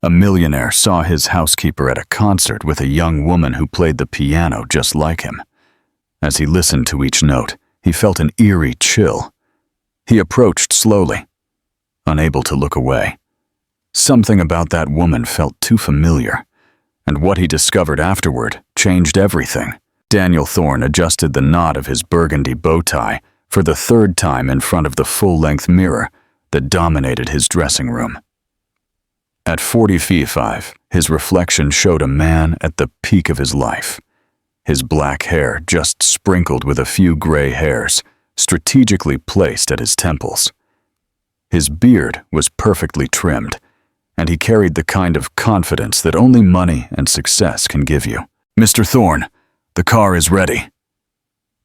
A millionaire saw his housekeeper at a concert with a young woman who played the piano just like him. As he listened to each note, he felt an eerie chill. He approached slowly, unable to look away. Something about that woman felt too familiar, and what he discovered afterward changed everything. Daniel Thorne adjusted the knot of his burgundy bow tie for the third time in front of the full-length mirror that dominated his dressing room. At 45, his reflection showed a man at the peak of his life. His black hair just sprinkled with a few gray hairs, strategically placed at his temples. His beard was perfectly trimmed, and he carried the kind of confidence that only money and success can give you. "Mr. Thorne, the car is ready."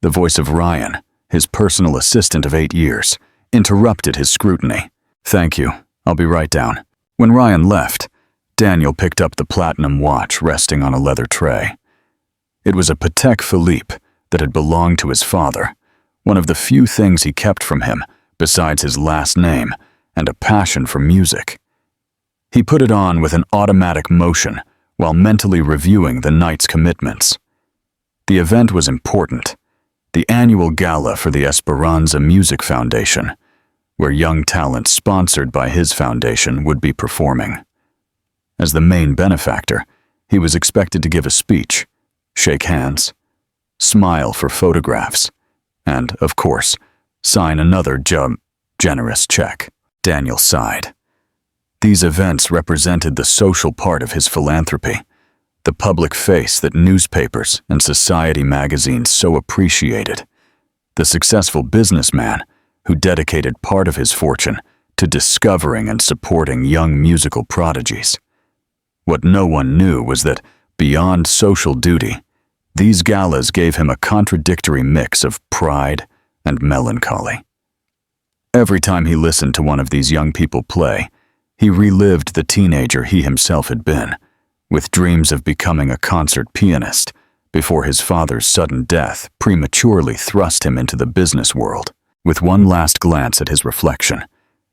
The voice of Ryan, his personal assistant of 8 years, interrupted his scrutiny. "Thank you, I'll be right down." When Ryan left, Daniel picked up the platinum watch resting on a leather tray. It was a Patek Philippe that had belonged to his father, one of the few things he kept from him besides his last name and a passion for music. He put it on with an automatic motion while mentally reviewing the night's commitments. The event was important, the annual gala for the Esperanza Music Foundation, where young talent sponsored by his foundation would be performing. As the main benefactor, he was expected to give a speech, shake hands, smile for photographs, and, of course, sign another generous check. Daniel sighed. These events represented the social part of his philanthropy, the public face that newspapers and society magazines so appreciated, the successful businessman who dedicated part of his fortune to discovering and supporting young musical prodigies. What no one knew was that, beyond social duty, these galas gave him a contradictory mix of pride and melancholy. Every time he listened to one of these young people play, he relived the teenager he himself had been, with dreams of becoming a concert pianist before his father's sudden death prematurely thrust him into the business world. With one last glance at his reflection,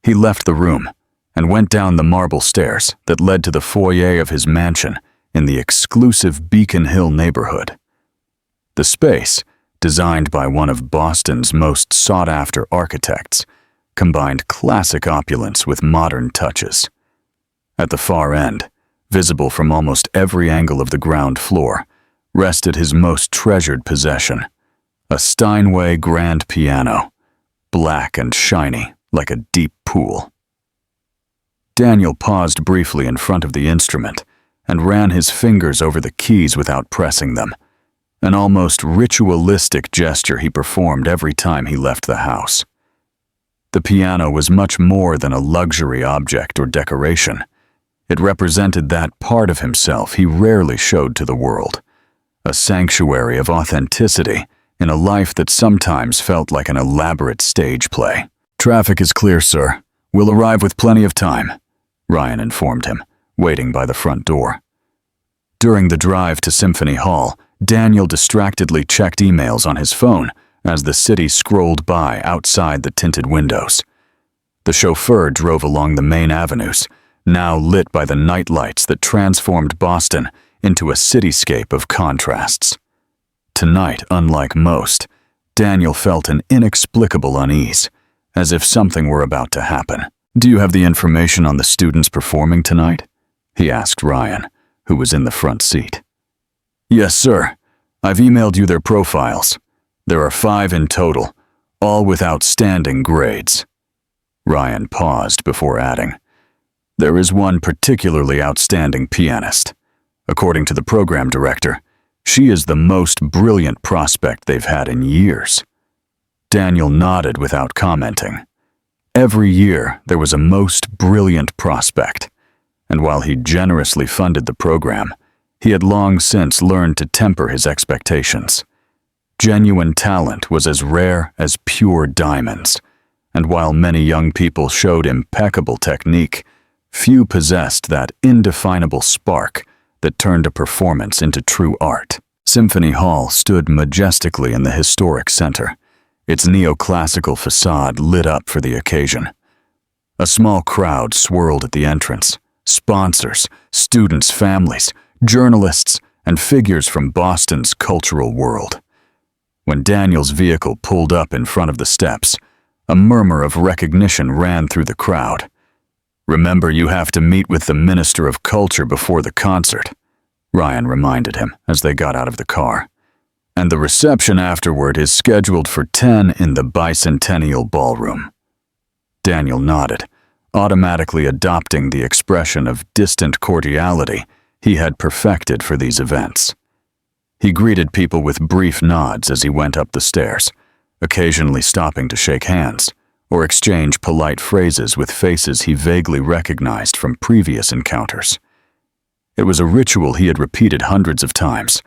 he left the room and went down the marble stairs that led to the foyer of his mansion in the exclusive Beacon Hill neighborhood. The space, designed by one of Boston's most sought-after architects, combined classic opulence with modern touches. At the far end, visible from almost every angle of the ground floor, rested his most treasured possession, a Steinway grand piano, black and shiny like a deep pool. Daniel paused briefly in front of the instrument and ran his fingers over the keys without pressing them, an almost ritualistic gesture he performed every time he left the house. The piano was much more than a luxury object or decoration. It represented that part of himself he rarely showed to the world, a sanctuary of authenticity in a life that sometimes felt like an elaborate stage play. "Traffic is clear, sir. We'll arrive with plenty of time," Ryan informed him, waiting by the front door. During the drive to Symphony Hall, Daniel distractedly checked emails on his phone as the city scrolled by outside the tinted windows. The chauffeur drove along the main avenues, now lit by the night lights that transformed Boston into a cityscape of contrasts. Tonight, unlike most, Daniel felt an inexplicable unease, as if something were about to happen. "Do you have the information on the students performing tonight?" he asked Ryan, who was in the front seat. "Yes, sir. I've emailed you their profiles. There are 5 in total, all with outstanding grades." Ryan paused before adding, "There is one particularly outstanding pianist. According to the program director, she is the most brilliant prospect they've had in years." Daniel nodded without commenting. Every year, there was a most brilliant prospect, and while he generously funded the program, he had long since learned to temper his expectations. Genuine talent was as rare as pure diamonds, and while many young people showed impeccable technique, few possessed that indefinable spark that turned a performance into true art. Symphony Hall stood majestically in the historic center, its neoclassical facade lit up for the occasion. A small crowd swirled at the entrance, sponsors, students' families, journalists, and figures from Boston's cultural world. When Daniel's vehicle pulled up in front of the steps, a murmur of recognition ran through the crowd. "Remember, you have to meet with the Minister of Culture before the concert," Ryan reminded him as they got out of the car. "And the reception afterward is scheduled for 10 in the Bicentennial Ballroom." Daniel nodded, automatically adopting the expression of distant cordiality he had perfected for these events. He greeted people with brief nods as he went up the stairs, occasionally stopping to shake hands or exchange polite phrases with faces he vaguely recognized from previous encounters. It was a ritual he had repeated hundreds of times,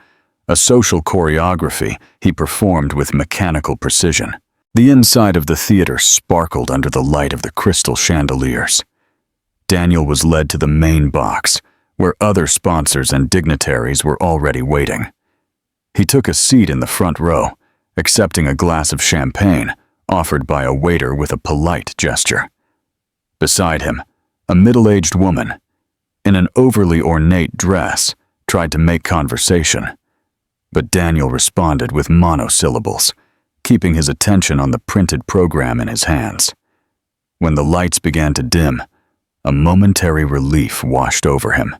a social choreography he performed with mechanical precision. The inside of the theater sparkled under the light of the crystal chandeliers. Daniel was led to the main box, where other sponsors and dignitaries were already waiting. He took a seat in the front row, accepting a glass of champagne offered by a waiter with a polite gesture. Beside him, a middle-aged woman, in an overly ornate dress, tried to make conversation. But Daniel responded with monosyllables, keeping his attention on the printed program in his hands. When the lights began to dim, a momentary relief washed over him.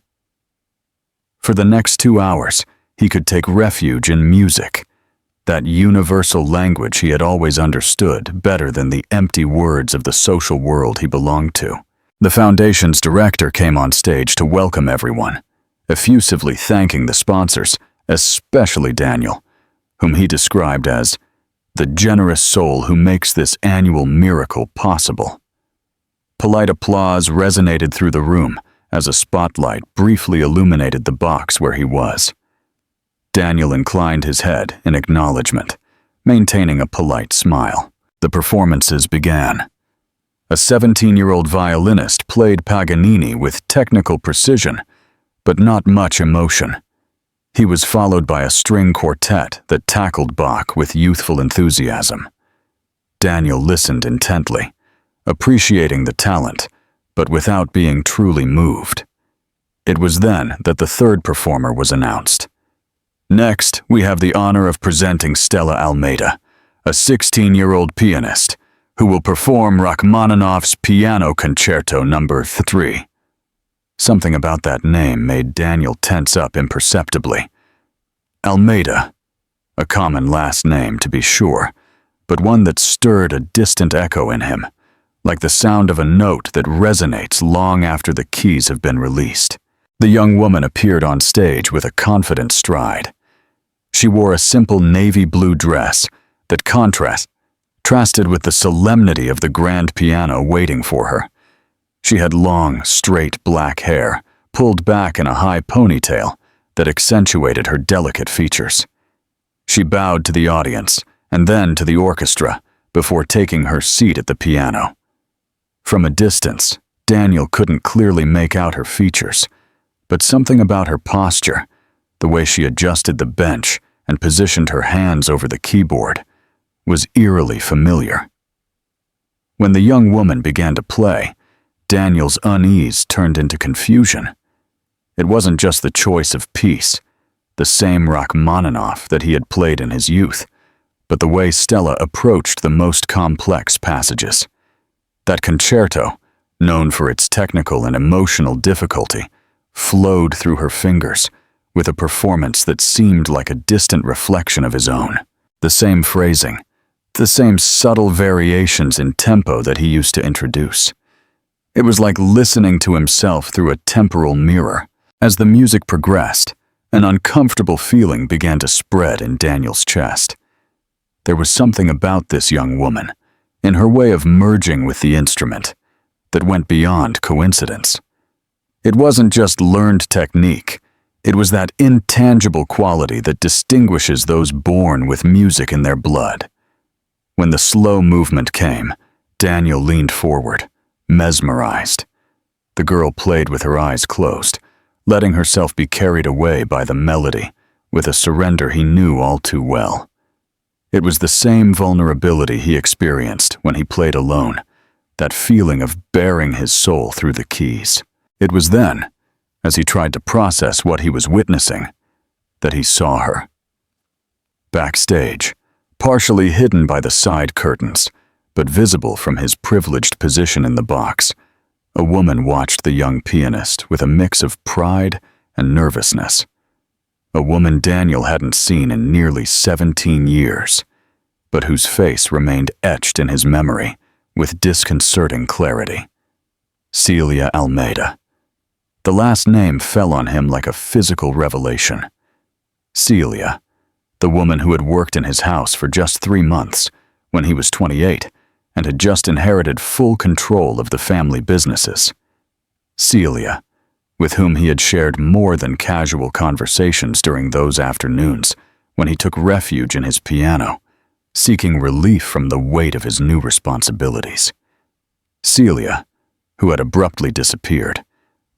For the next 2 hours, he could take refuge in music, that universal language he had always understood better than the empty words of the social world he belonged to. The foundation's director came on stage to welcome everyone, effusively thanking the sponsors, especially Daniel, whom he described as the generous soul who makes this annual miracle possible. Polite applause resonated through the room as a spotlight briefly illuminated the box where he was. Daniel inclined his head in acknowledgement, maintaining a polite smile. The performances began. A 17-year-old violinist played Paganini with technical precision, but not much emotion. He was followed by a string quartet that tackled Bach with youthful enthusiasm. Daniel listened intently, appreciating the talent, but without being truly moved. It was then that the third performer was announced. Next, we have the honor of presenting Stella Almeida, a 16-year-old pianist, who will perform Rachmaninoff's Piano Concerto No. 3. Something about that name made Daniel tense up imperceptibly. Almeida, a common last name to be sure, but one that stirred a distant echo in him, like the sound of a note that resonates long after the keys have been released. The young woman appeared on stage with a confident stride. She wore a simple navy blue dress that contrasted with the solemnity of the grand piano waiting for her. She had long, straight black hair, pulled back in a high ponytail that accentuated her delicate features. She bowed to the audience and then to the orchestra before taking her seat at the piano. From a distance, Daniel couldn't clearly make out her features, but something about her posture, the way she adjusted the bench and positioned her hands over the keyboard, was eerily familiar. When the young woman began to play, Daniel's unease turned into confusion. It wasn't just the choice of piece, the same Rachmaninoff that he had played in his youth, but the way Stella approached the most complex passages. That concerto, known for its technical and emotional difficulty, flowed through her fingers with a performance that seemed like a distant reflection of his own. The same phrasing, the same subtle variations in tempo that he used to introduce. It was like listening to himself through a temporal mirror. As the music progressed, an uncomfortable feeling began to spread in Daniel's chest. There was something about this young woman, in her way of merging with the instrument, that went beyond coincidence. It wasn't just learned technique, it was that intangible quality that distinguishes those born with music in their blood. When the slow movement came, Daniel leaned forward, mesmerized. The girl played with her eyes closed, letting herself be carried away by the melody, with a surrender he knew all too well. It was the same vulnerability he experienced when he played alone, that feeling of baring his soul through the keys. It was then, as he tried to process what he was witnessing, that he saw her. Backstage, partially hidden by the side curtains, but visible from his privileged position in the box, a woman watched the young pianist with a mix of pride and nervousness. A woman Daniel hadn't seen in nearly 17 years, but whose face remained etched in his memory with disconcerting clarity. Celia Almeida. The last name fell on him like a physical revelation. Celia, the woman who had worked in his house for just 3 months when he was 28 and had just inherited full control of the family businesses. Celia, with whom he had shared more than casual conversations during those afternoons when he took refuge in his piano, seeking relief from the weight of his new responsibilities. Celia, who had abruptly disappeared,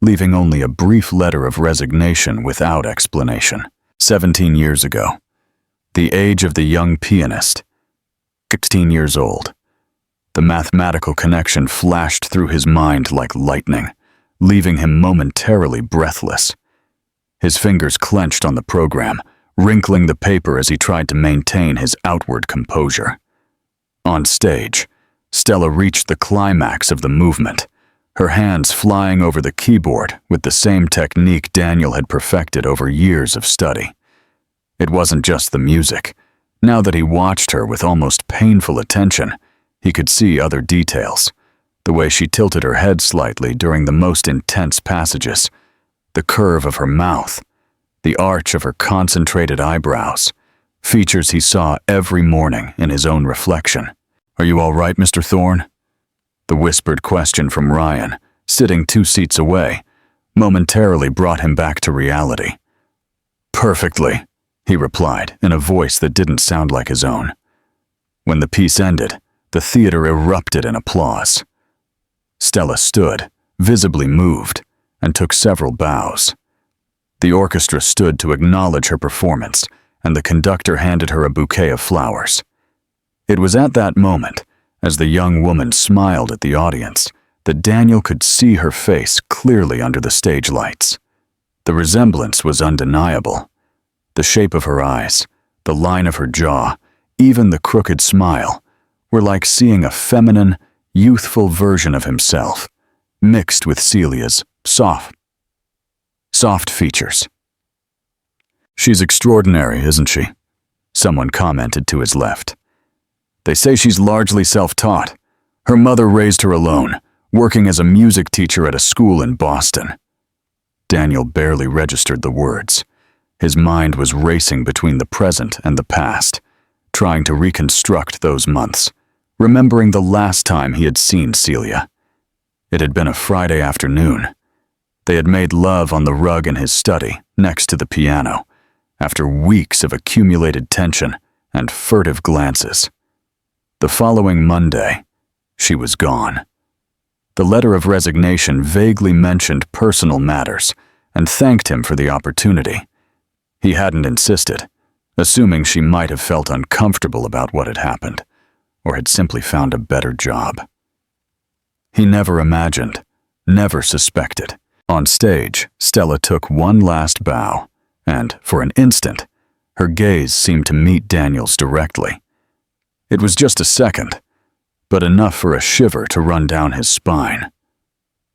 leaving only a brief letter of resignation without explanation. 17 years ago, the age of the young pianist, 16 years old. The mathematical connection flashed through his mind like lightning, leaving him momentarily breathless. His fingers clenched on the program, wrinkling the paper as he tried to maintain his outward composure. On stage, Stella reached the climax of the movement, her hands flying over the keyboard with the same technique Daniel had perfected over years of study. It wasn't just the music. Now that he watched her with almost painful attention, he could see other details. The way she tilted her head slightly during the most intense passages, the curve of her mouth, the arch of her concentrated eyebrows, features he saw every morning in his own reflection. "Are you all right, Mr. Thorne?" The whispered question from Ryan, sitting 2 seats away, momentarily brought him back to reality. "Perfectly," he replied in a voice that didn't sound like his own. When the piece ended, the theater erupted in applause. Stella stood, visibly moved, and took several bows. The orchestra stood to acknowledge her performance, and the conductor handed her a bouquet of flowers. It was at that moment, as the young woman smiled at the audience, that Daniel could see her face clearly under the stage lights. The resemblance was undeniable. The shape of her eyes, the line of her jaw, even the crooked smile, were like seeing a feminine, youthful version of himself, mixed with Celia's soft features. "She's extraordinary, isn't she?" someone commented to his left. "They say she's largely self-taught. Her mother raised her alone, working as a music teacher at a school in Boston." Daniel barely registered the words. His mind was racing between the present and the past, trying to reconstruct those months, remembering the last time he had seen Celia. It had been a Friday afternoon. They had made love on the rug in his study, next to the piano, after weeks of accumulated tension and furtive glances. The following Monday, she was gone. The letter of resignation vaguely mentioned personal matters and thanked him for the opportunity. He hadn't insisted, assuming she might have felt uncomfortable about what had happened, or had simply found a better job. He never imagined, never suspected. On stage, Stella took one last bow, and, for an instant, her gaze seemed to meet Daniel's directly. It was just a second, but enough for a shiver to run down his spine.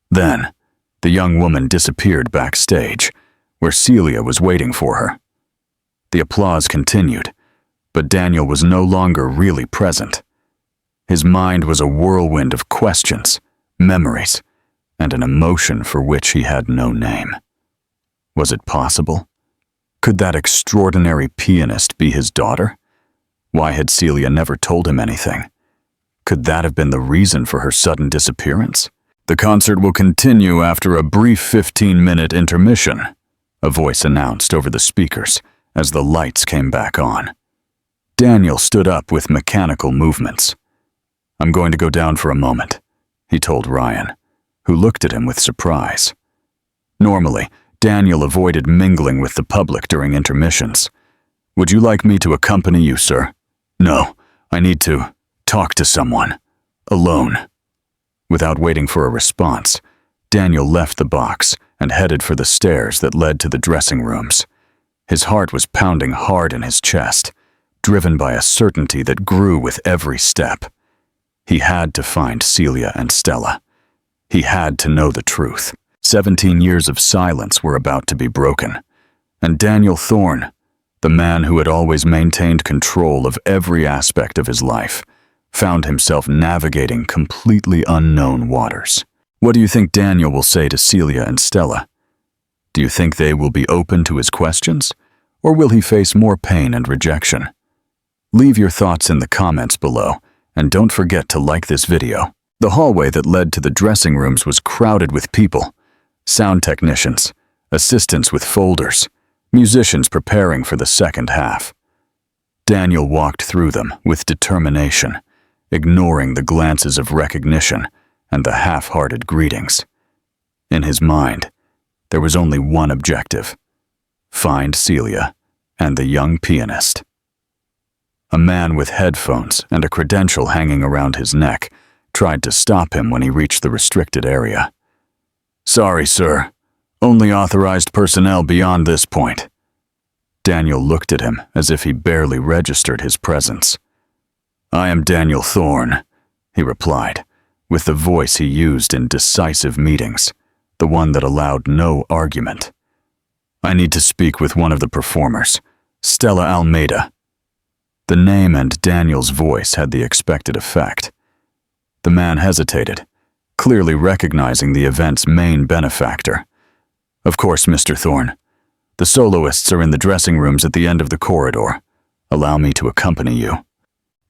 Then, the young woman disappeared backstage, where Celia was waiting for her. The applause continued, but Daniel was no longer really present. His mind was a whirlwind of questions, memories, and an emotion for which he had no name. Was it possible? Could that extraordinary pianist be his daughter? Why had Celia never told him anything? Could that have been the reason for her sudden disappearance? "The concert will continue after a brief 15-minute intermission," a voice announced over the speakers as the lights came back on. Daniel stood up with mechanical movements. "I'm going to go down for a moment," he told Ryan, who looked at him with surprise. Normally, Daniel avoided mingling with the public during intermissions. "Would you like me to accompany you, sir?" "No, I need to talk to someone. Alone." Without waiting for a response, Daniel left the box and headed for the stairs that led to the dressing rooms. His heart was pounding hard in his chest, driven by a certainty that grew with every step. He had to find Celia and Stella. He had to know the truth. 17 years of silence were about to be broken, and Daniel Thorne, the man who had always maintained control of every aspect of his life, found himself navigating completely unknown waters. What do you think Daniel will say to Celia and Stella? Do you think they will be open to his questions, or will he face more pain and rejection? Leave your thoughts in the comments below, and don't forget to like this video. The hallway that led to the dressing rooms was crowded with people: sound technicians, assistants with folders, musicians preparing for the second half. Daniel walked through them with determination, ignoring the glances of recognition and the half-hearted greetings. In his mind, there was only one objective: find Celia and the young pianist. A man with headphones and a credential hanging around his neck tried to stop him when he reached the restricted area. "Sorry, sir. Only authorized personnel beyond this point." Daniel looked at him as if he barely registered his presence. "I am Daniel Thorne," he replied, with the voice he used in decisive meetings, the one that allowed no argument. "I need to speak with one of the performers, Stella Almeida." The name and Daniel's voice had the expected effect. The man hesitated, clearly recognizing the event's main benefactor. "Of course, Mr. Thorne. The soloists are in the dressing rooms at the end of the corridor. Allow me to accompany you."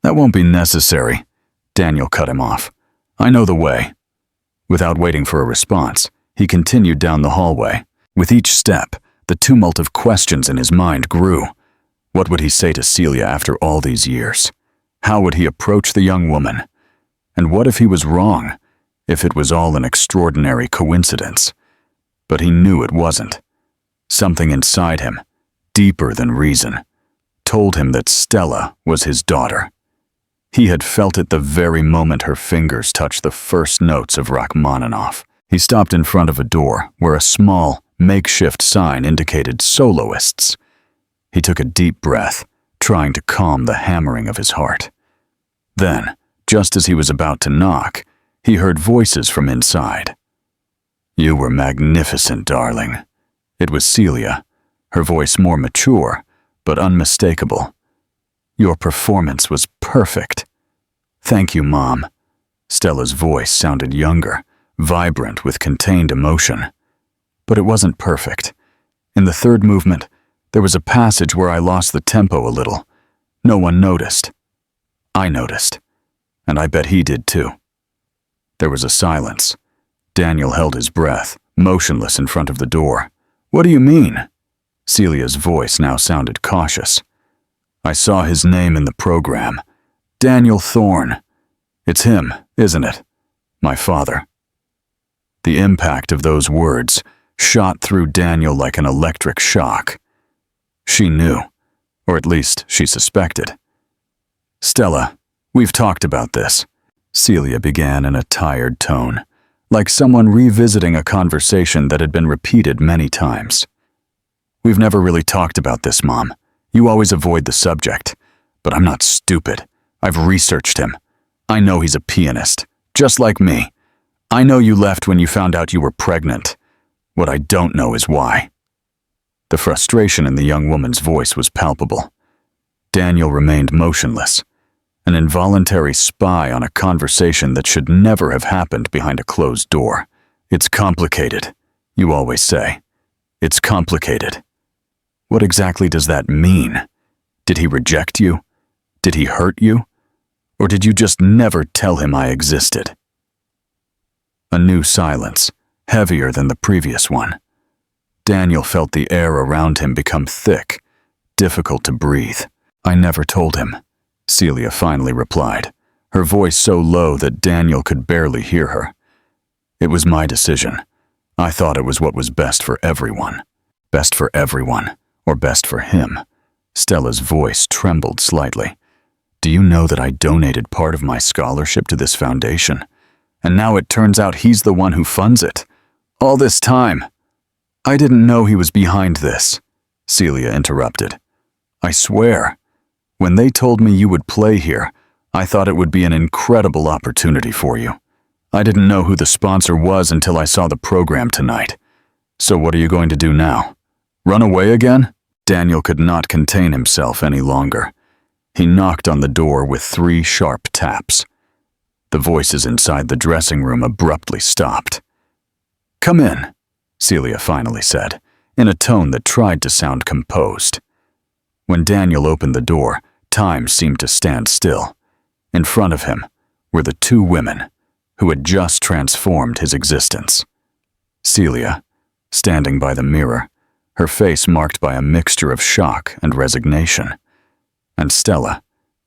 "That won't be necessary," Daniel cut him off. "I know the way." Without waiting for a response, he continued down the hallway. With each step, the tumult of questions in his mind grew. What would he say to Celia after all these years? How would he approach the young woman? And what if he was wrong? If it was all an extraordinary coincidence? But he knew it wasn't. Something inside him, deeper than reason, told him that Stella was his daughter. He had felt it the very moment her fingers touched the first notes of Rachmaninoff. He stopped in front of a door where a small, makeshift sign indicated soloists. He took a deep breath, trying to calm the hammering of his heart. Then, just as he was about to knock, he heard voices from inside. "You were magnificent, darling." It was Celia, her voice more mature, but unmistakable. "Your performance was perfect." "Thank you, Mom." Stella's voice sounded younger, vibrant with contained emotion. But it wasn't perfect. In the third movement, there was a passage where I lost the tempo a little. No one noticed. I noticed, and I bet he did too. There was a silence. Daniel held his breath, motionless in front of the door. "What do you mean?" Celia's voice now sounded cautious. "I saw his name in the program. Daniel Thorne. It's him, isn't it? My father." The impact of those words shot through Daniel like an electric shock. She knew, or at least she suspected. "Stella, we've talked about this," Celia began in a tired tone, like someone revisiting a conversation that had been repeated many times. "We've never really talked about this, Mom. You always avoid the subject. But I'm not stupid. I've researched him. I know he's a pianist, just like me. I know you left when you found out you were pregnant. What I don't know is why." The frustration in the young woman's voice was palpable. Daniel remained motionless, an involuntary spy on a conversation that should never have happened behind a closed door. "It's complicated," you always say. "It's complicated." What exactly does that mean? Did he reject you? Did he hurt you? Or did you just never tell him I existed? A new silence, heavier than the previous one. Daniel felt the air around him become thick, difficult to breathe. "I never told him," Celia finally replied, her voice so low that Daniel could barely hear her. "It was my decision. I thought it was what was best for everyone." Best for everyone, or best for him? Stella's voice trembled slightly. "Do you know that I donated part of my scholarship to this foundation? And now it turns out he's the one who funds it. All this time. I didn't know he was behind this, Celia interrupted. I swear, when they told me you would play here, I thought it would be an incredible opportunity for you. I didn't know who the sponsor was until I saw the program tonight. So what are you going to do now? Run away again? Daniel could not contain himself any longer. He knocked on the door with 3 sharp taps. The voices inside the dressing room abruptly stopped. Come in, Celia finally said, in a tone that tried to sound composed. When Daniel opened the door, time seemed to stand still. In front of him were the 2 women who had just transformed his existence. Celia, standing by the mirror, her face marked by a mixture of shock and resignation, and Stella,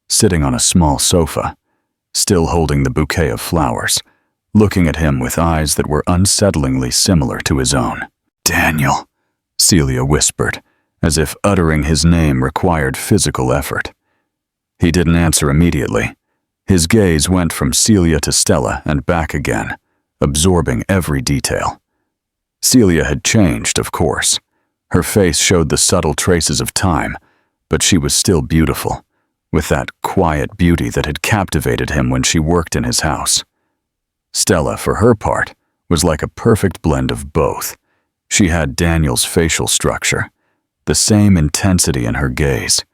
sitting on a small sofa, still holding the bouquet of flowers, looking at him with eyes that were unsettlingly similar to his own. Daniel, Celia whispered, as if uttering his name required physical effort. He didn't answer immediately. His gaze went from Celia to Stella and back again, absorbing every detail. Celia had changed, of course. Her face showed the subtle traces of time, but she was still beautiful, with that quiet beauty that had captivated him when she worked in his house. Stella, for her part, was like a perfect blend of both. She had Daniel's facial structure, the same intensity in her gaze,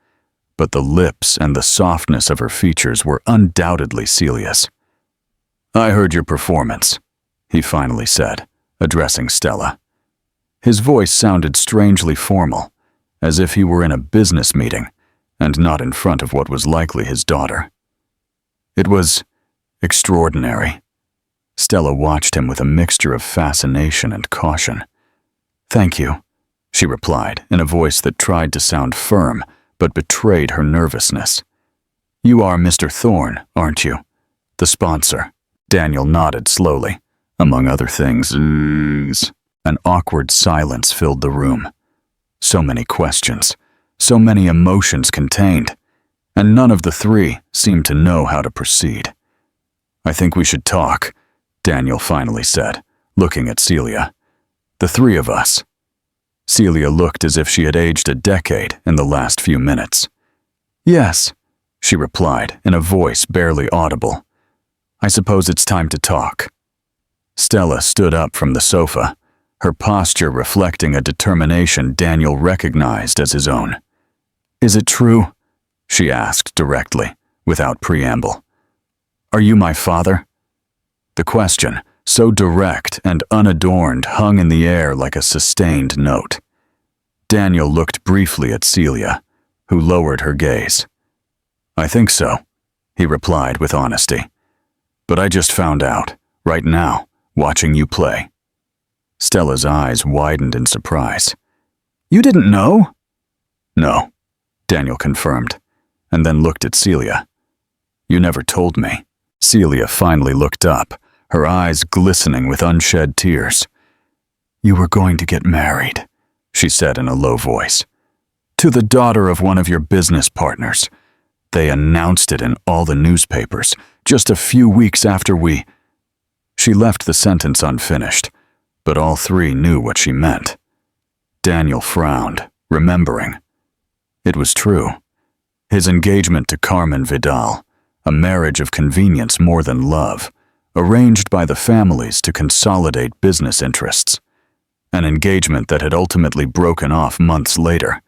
but the lips and the softness of her features were undoubtedly Celia's. I heard your performance, he finally said, addressing Stella. His voice sounded strangely formal, as if he were in a business meeting and not in front of what was likely his daughter. It was extraordinary. Stella watched him with a mixture of fascination and caution. Thank you, she replied in a voice that tried to sound firm but betrayed her nervousness. You are Mr. Thorne, aren't you? The sponsor. Daniel nodded slowly. Among other things, an awkward silence filled the room. So many questions, so many emotions contained, and none of the 3 seemed to know how to proceed. I think we should talk, Daniel finally said, looking at Celia. The 3 of us. Celia looked as if she had aged a decade in the last few minutes. Yes, she replied in a voice barely audible. I suppose it's time to talk. Stella stood up from the sofa, her posture reflecting a determination Daniel recognized as his own. Is it true? She asked directly, without preamble. Are you my father? The question, so direct and unadorned, hung in the air like a sustained note. Daniel looked briefly at Celia, who lowered her gaze. I think so, he replied with honesty. But I just found out, right now, watching you play. Stella's eyes widened in surprise. You didn't know? No, Daniel confirmed, and then looked at Celia. You never told me. Celia finally looked up, her eyes glistening with unshed tears. You were going to get married, she said in a low voice. To the daughter of one of your business partners. They announced it in all the newspapers, just a few weeks after we... She left the sentence unfinished, but all 3 knew what she meant. Daniel frowned, remembering. It was true. His engagement to Carmen Vidal, a marriage of convenience more than love, arranged by the families to consolidate business interests. An engagement that had ultimately broken off months later,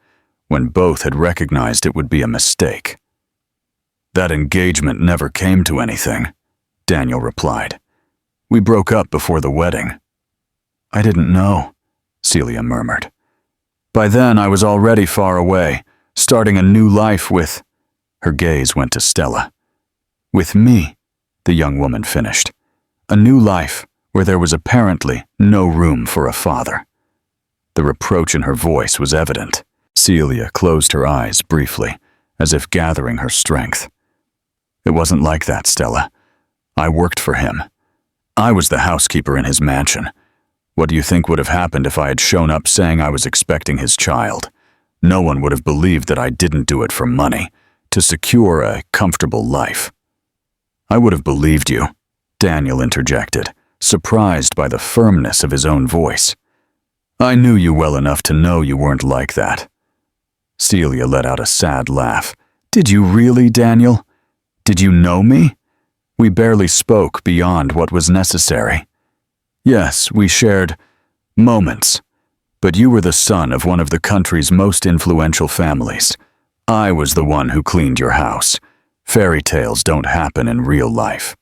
when both had recognized it would be a mistake. That engagement never came to anything, Daniel replied. We broke up before the wedding. I didn't know, Celia murmured. By then I was already far away, starting a new life with... Her gaze went to Stella. With me, the young woman finished. A new life where there was apparently no room for a father. The reproach in her voice was evident. Celia closed her eyes briefly, as if gathering her strength. It wasn't like that, Stella. I worked for him. I was the housekeeper in his mansion. What do you think would have happened if I had shown up saying I was expecting his child? No one would have believed that I didn't do it for money, to secure a comfortable life. I would have believed you, Daniel interjected, surprised by the firmness of his own voice. "I knew you well enough to know you weren't like that." Celia let out a sad laugh. "Did you really, Daniel? Did you know me? We barely spoke beyond what was necessary. Yes, we shared moments, but you were the son of one of the country's most influential families. I was the one who cleaned your house. Fairy tales don't happen in real life."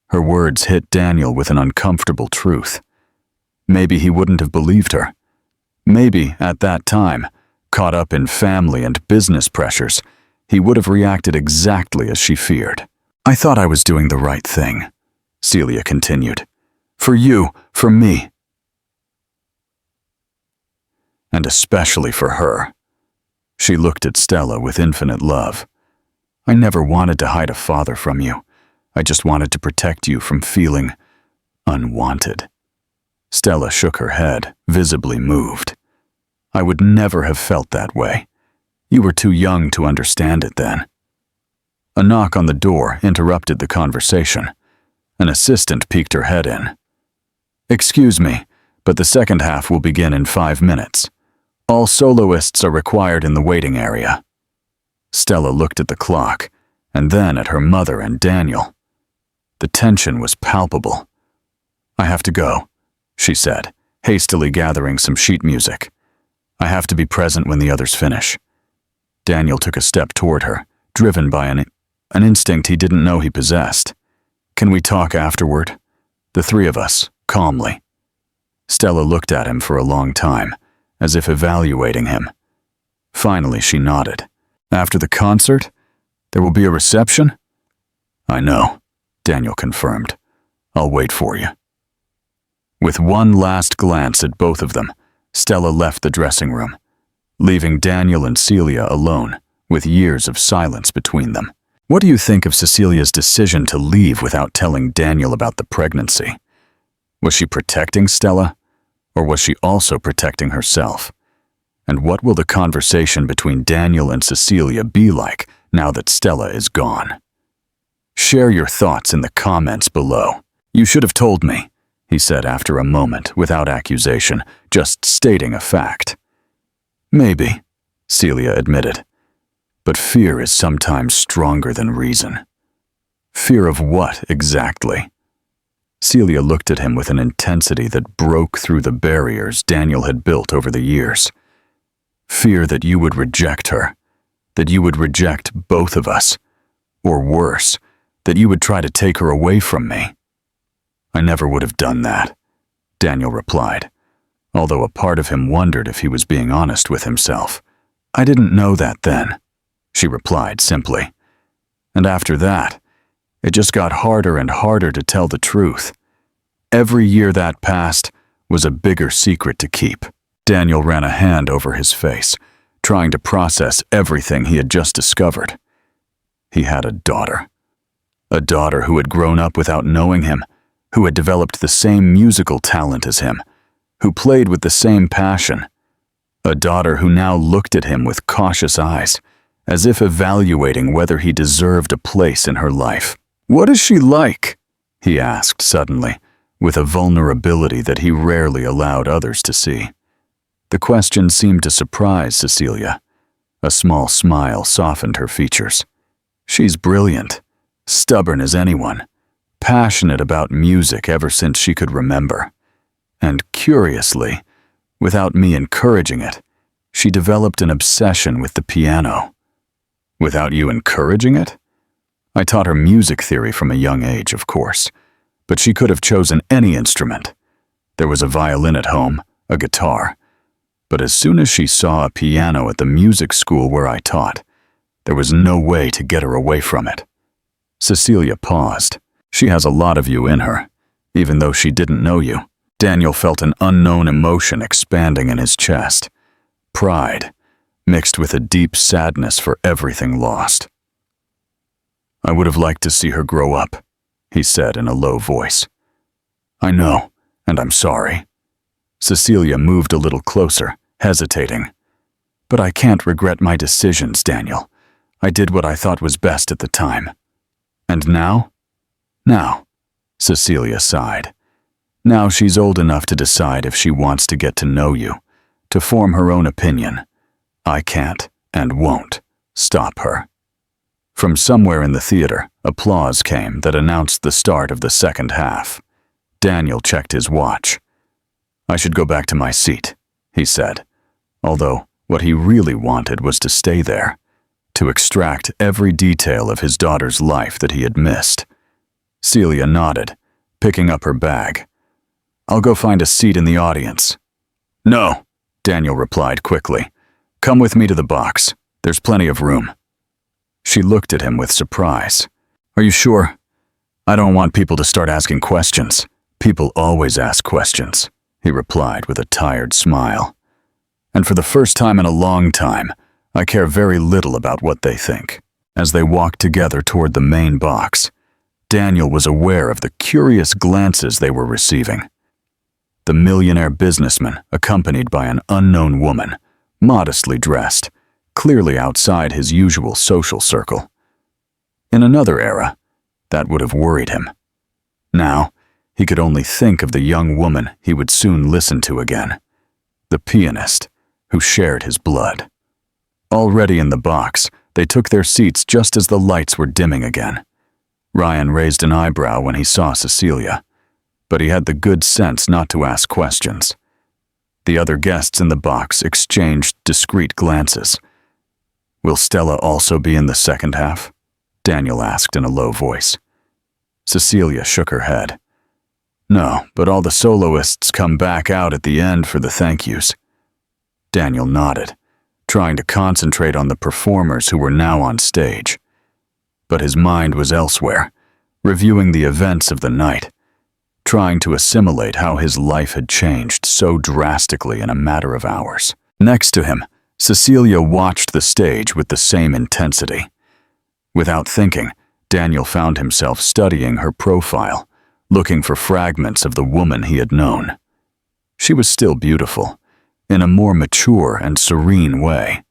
Her words hit Daniel with an uncomfortable truth. Maybe he wouldn't have believed her. Maybe, at that time, caught up in family and business pressures, he would have reacted exactly as she feared. "I thought I was doing the right thing," Celia continued. "For you, for me. And especially for her." She looked at Stella with infinite love. "I never wanted to hide a father from you. I just wanted to protect you from feeling unwanted." Stella shook her head, visibly moved. "I would never have felt that way. You were too young to understand it then." A knock on the door interrupted the conversation. An assistant peeked her head in. "Excuse me, but the second half will begin in 5 minutes. All soloists are required in the waiting area." Stella looked at the clock, and then at her mother and Daniel. The tension was palpable. "I have to go," she said, hastily gathering some sheet music. "I have to be present when the others finish." Daniel took a step toward her, driven by an instinct he didn't know he possessed. "Can we talk afterward?" "The three of us, calmly." Stella looked at him for a long time, as if evaluating him. Finally, she nodded. "After the concert, there will be a reception?" "I know," Daniel confirmed. "I'll wait for you." With one last glance at both of them, Stella left the dressing room, leaving Daniel and Celia alone, with years of silence between them. What do you think of Cecilia's decision to leave without telling Daniel about the pregnancy? Was she protecting Stella, or was she also protecting herself? And what will the conversation between Daniel and Cecilia be like now that Stella is gone? Share your thoughts in the comments below. "You should have told me," he said after a moment, without accusation, just stating a fact. "Maybe," Celia admitted. "But fear is sometimes stronger than reason." "Fear of what, exactly?" Celia looked at him with an intensity that broke through the barriers Daniel had built over the years. "Fear that you would reject her, that you would reject both of us, or worse, that you would try to take her away from me." "I never would have done that," Daniel replied, although a part of him wondered if he was being honest with himself. "I didn't know that then," she replied simply. "And after that, it just got harder and harder to tell the truth. Every year that passed was a bigger secret to keep." Daniel ran a hand over his face, trying to process everything he had just discovered. He had a daughter. A daughter who had grown up without knowing him, who had developed the same musical talent as him, who played with the same passion. A daughter who now looked at him with cautious eyes, as if evaluating whether he deserved a place in her life. "What is she like?" he asked suddenly, with a vulnerability that he rarely allowed others to see. The question seemed to surprise Cecilia. A small smile softened her features. "She's brilliant, stubborn as anyone, passionate about music ever since she could remember. And curiously, without me encouraging it, she developed an obsession with the piano." "Without you encouraging it?" "I taught her music theory from a young age, of course, but she could have chosen any instrument. There was a violin at home, a guitar. But as soon as she saw a piano at the music school where I taught, there was no way to get her away from it." Cecilia paused. "She has a lot of you in her, even though she didn't know you." Daniel felt an unknown emotion expanding in his chest. Pride, mixed with a deep sadness for everything lost. "I would have liked to see her grow up," he said in a low voice. "I know, and I'm sorry." Cecilia moved a little closer, hesitating. "But I can't regret my decisions, Daniel. I did what I thought was best at the time." "And now?" "Now, Cecilia sighed. Now she's old enough to decide if she wants to get to know you, to form her own opinion. I can't, and won't, stop her. From somewhere in the theater, applause came that announced the start of the second half. Daniel checked his watch. I should go back to my seat, he said, although what he really wanted was to stay there, to extract every detail of his daughter's life that he had missed. Celia nodded, picking up her bag. I'll go find a seat in the audience. No, Daniel replied quickly. Come with me to the box. There's plenty of room. She looked at him with surprise. Are you sure? I don't want people to start asking questions. People always ask questions, he replied with a tired smile. And for the first time in a long time, I care very little about what they think. As they walked together toward the main box, Daniel was aware of the curious glances they were receiving. The millionaire businessman, accompanied by an unknown woman, modestly dressed, clearly outside his usual social circle. In another era, that would have worried him. Now, he could only think of the young woman he would soon listen to again, the pianist who shared his blood. Already in the box, they took their seats just as the lights were dimming again. Ryan raised an eyebrow when he saw Cecilia, but he had the good sense not to ask questions. The other guests in the box exchanged discreet glances. Will Stella also be in the second half? Daniel asked in a low voice. Cecilia shook her head. No, but all the soloists come back out at the end for the thank yous. Daniel nodded, trying to concentrate on the performers who were now on stage. But his mind was elsewhere, reviewing the events of the night, trying to assimilate how his life had changed so drastically in a matter of hours. Next to him, Cecilia watched the stage with the same intensity. Without thinking, Daniel found himself studying her profile, looking for fragments of the woman he had known. She was still beautiful, in a more mature and serene way.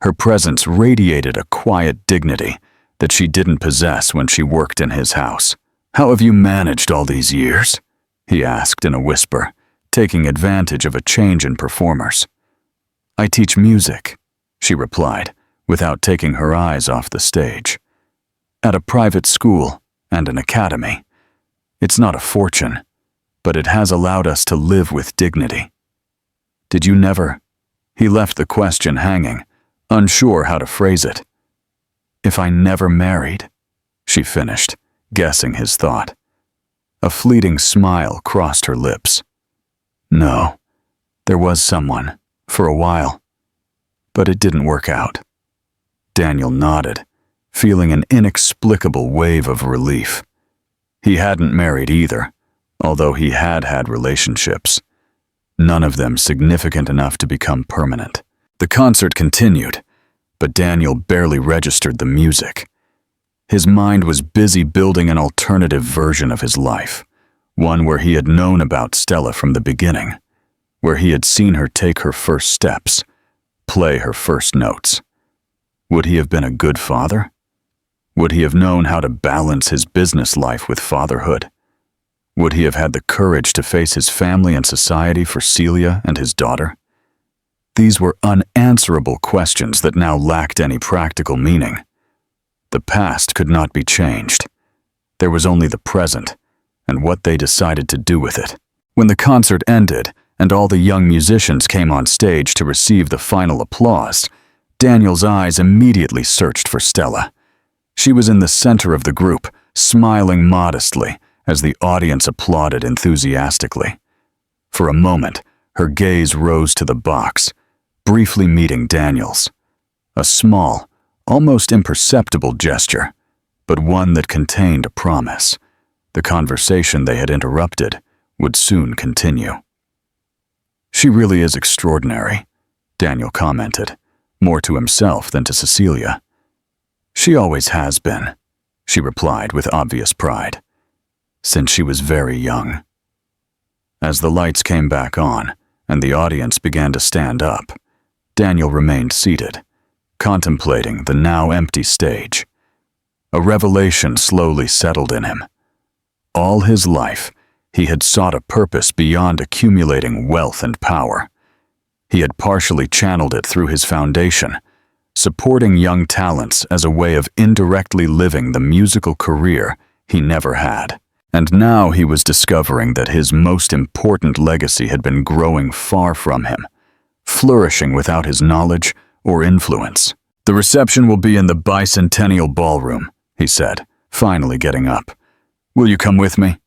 Her presence radiated a quiet dignity that she didn't possess when she worked in his house. How have you managed all these years? He asked in a whisper, taking advantage of a change in performers. I teach music, she replied, without taking her eyes off the stage. At a private school and an academy. It's not a fortune, but it has allowed us to live with dignity. Did you never? He left the question hanging, unsure how to phrase it. If I never married, she finished, guessing his thought. A fleeting smile crossed her lips. No, there was someone, for a while, but it didn't work out. Daniel nodded, feeling an inexplicable wave of relief. He hadn't married either, although he had had relationships. None of them significant enough to become permanent. The concert continued, but Daniel barely registered the music. His mind was busy building an alternative version of his life, one where he had known about Stella from the beginning, where he had seen her take her first steps, play her first notes. Would he have been a good father? Would he have known how to balance his business life with fatherhood? Would he have had the courage to face his family and society for Celia and his daughter? These were unanswerable questions that now lacked any practical meaning. The past could not be changed. There was only the present, and what they decided to do with it. When the concert ended, and all the young musicians came on stage to receive the final applause, Daniel's eyes immediately searched for Stella. She was in the center of the group, smiling modestly as the audience applauded enthusiastically. For a moment, her gaze rose to the box, briefly meeting Daniel's. A small, almost imperceptible gesture, but one that contained a promise. The conversation they had interrupted would soon continue. She really is extraordinary, Daniel commented, more to himself than to Cecilia. She always has been, she replied with obvious pride, since she was very young. As the lights came back on and the audience began to stand up, Daniel remained seated, contemplating the now empty stage. A revelation slowly settled in him. All his life, he had sought a purpose beyond accumulating wealth and power. He had partially channeled it through his foundation, supporting young talents as a way of indirectly living the musical career he never had. And now he was discovering that his most important legacy had been growing far from him, flourishing without his knowledge or influence. "The reception will be in the Bicentennial Ballroom," he said, finally getting up. "Will you come with me?"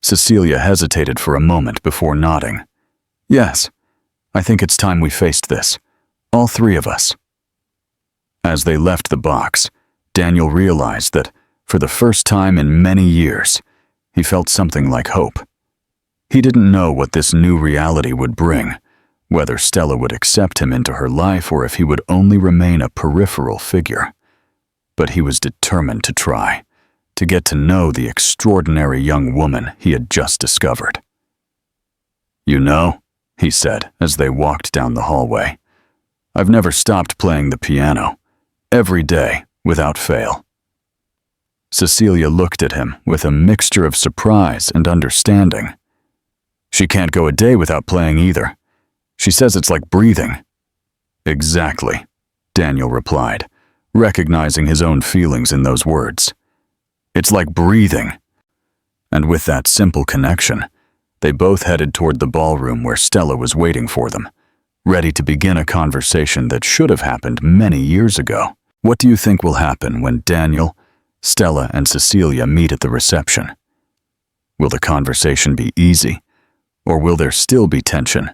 Cecilia hesitated for a moment before nodding. "Yes, I think it's time we faced this. All three of us." As they left the box, Daniel realized that, for the first time in many years, he felt something like hope. He didn't know what this new reality would bring, whether Stella would accept him into her life or if he would only remain a peripheral figure. But he was determined to try, to get to know the extraordinary young woman he had just discovered. "You know," he said as they walked down the hallway, "I've never stopped playing the piano, every day, without fail." Cecilia looked at him with a mixture of surprise and understanding. "She can't go a day without playing either. She says it's like breathing." "Exactly," Daniel replied, recognizing his own feelings in those words. "It's like breathing." And with that simple connection, they both headed toward the ballroom where Stella was waiting for them, ready to begin a conversation that should have happened many years ago. What do you think will happen when Daniel, Stella, and Cecilia meet at the reception? Will the conversation be easy, or will there still be tension?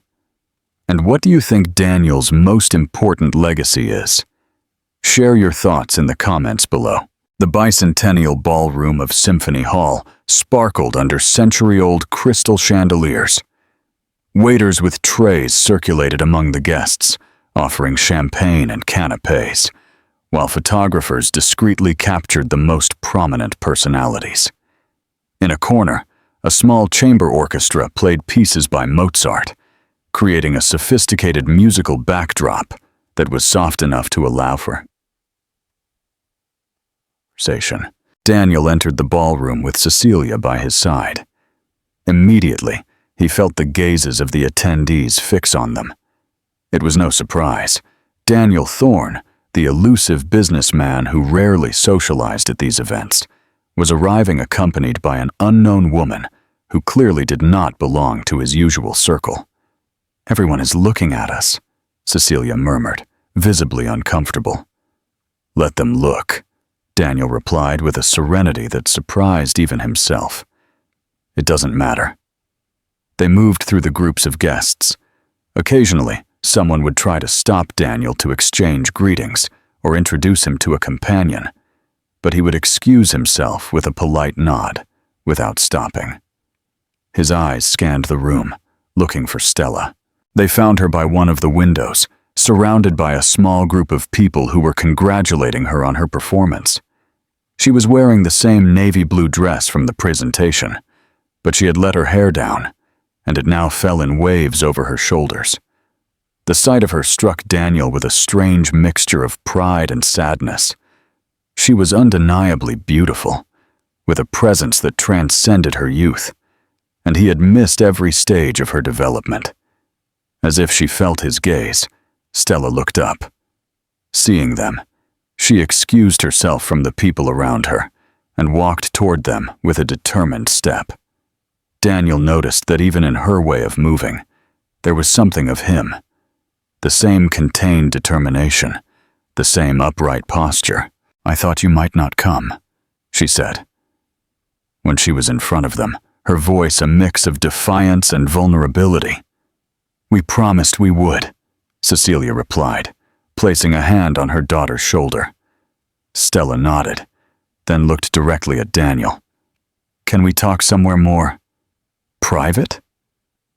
And what do you think Daniel's most important legacy is? Share your thoughts in the comments below. The Bicentennial Ballroom of Symphony Hall sparkled under century-old crystal chandeliers. Waiters with trays circulated among the guests, offering champagne and canapés, while photographers discreetly captured the most prominent personalities. In a corner, a small chamber orchestra played pieces by Mozart, creating a sophisticated musical backdrop that was soft enough to allow for conversation. Daniel entered the ballroom with Cecilia by his side. Immediately, he felt the gazes of the attendees fix on them. It was no surprise. Daniel Thorne, the elusive businessman who rarely socialized at these events, was arriving accompanied by an unknown woman who clearly did not belong to his usual circle. "Everyone is looking at us," Cecilia murmured, visibly uncomfortable. "Let them look," Daniel replied with a serenity that surprised even himself. "It doesn't matter." They moved through the groups of guests. Occasionally, someone would try to stop Daniel to exchange greetings or introduce him to a companion, but he would excuse himself with a polite nod, without stopping. His eyes scanned the room, looking for Stella. They found her by one of the windows, surrounded by a small group of people who were congratulating her on her performance. She was wearing the same navy blue dress from the presentation, but she had let her hair down, and it now fell in waves over her shoulders. The sight of her struck Daniel with a strange mixture of pride and sadness. She was undeniably beautiful, with a presence that transcended her youth, and he had missed every stage of her development. As if she felt his gaze, Stella looked up. Seeing them, she excused herself from the people around her and walked toward them with a determined step. Daniel noticed that even in her way of moving, there was something of him. The same contained determination, the same upright posture. "I thought you might not come," she said. When she was in front of them, her voice a mix of defiance and vulnerability. "We promised we would," Cecilia replied, placing a hand on her daughter's shoulder. Stella nodded, then looked directly at Daniel. "Can we talk somewhere more private?"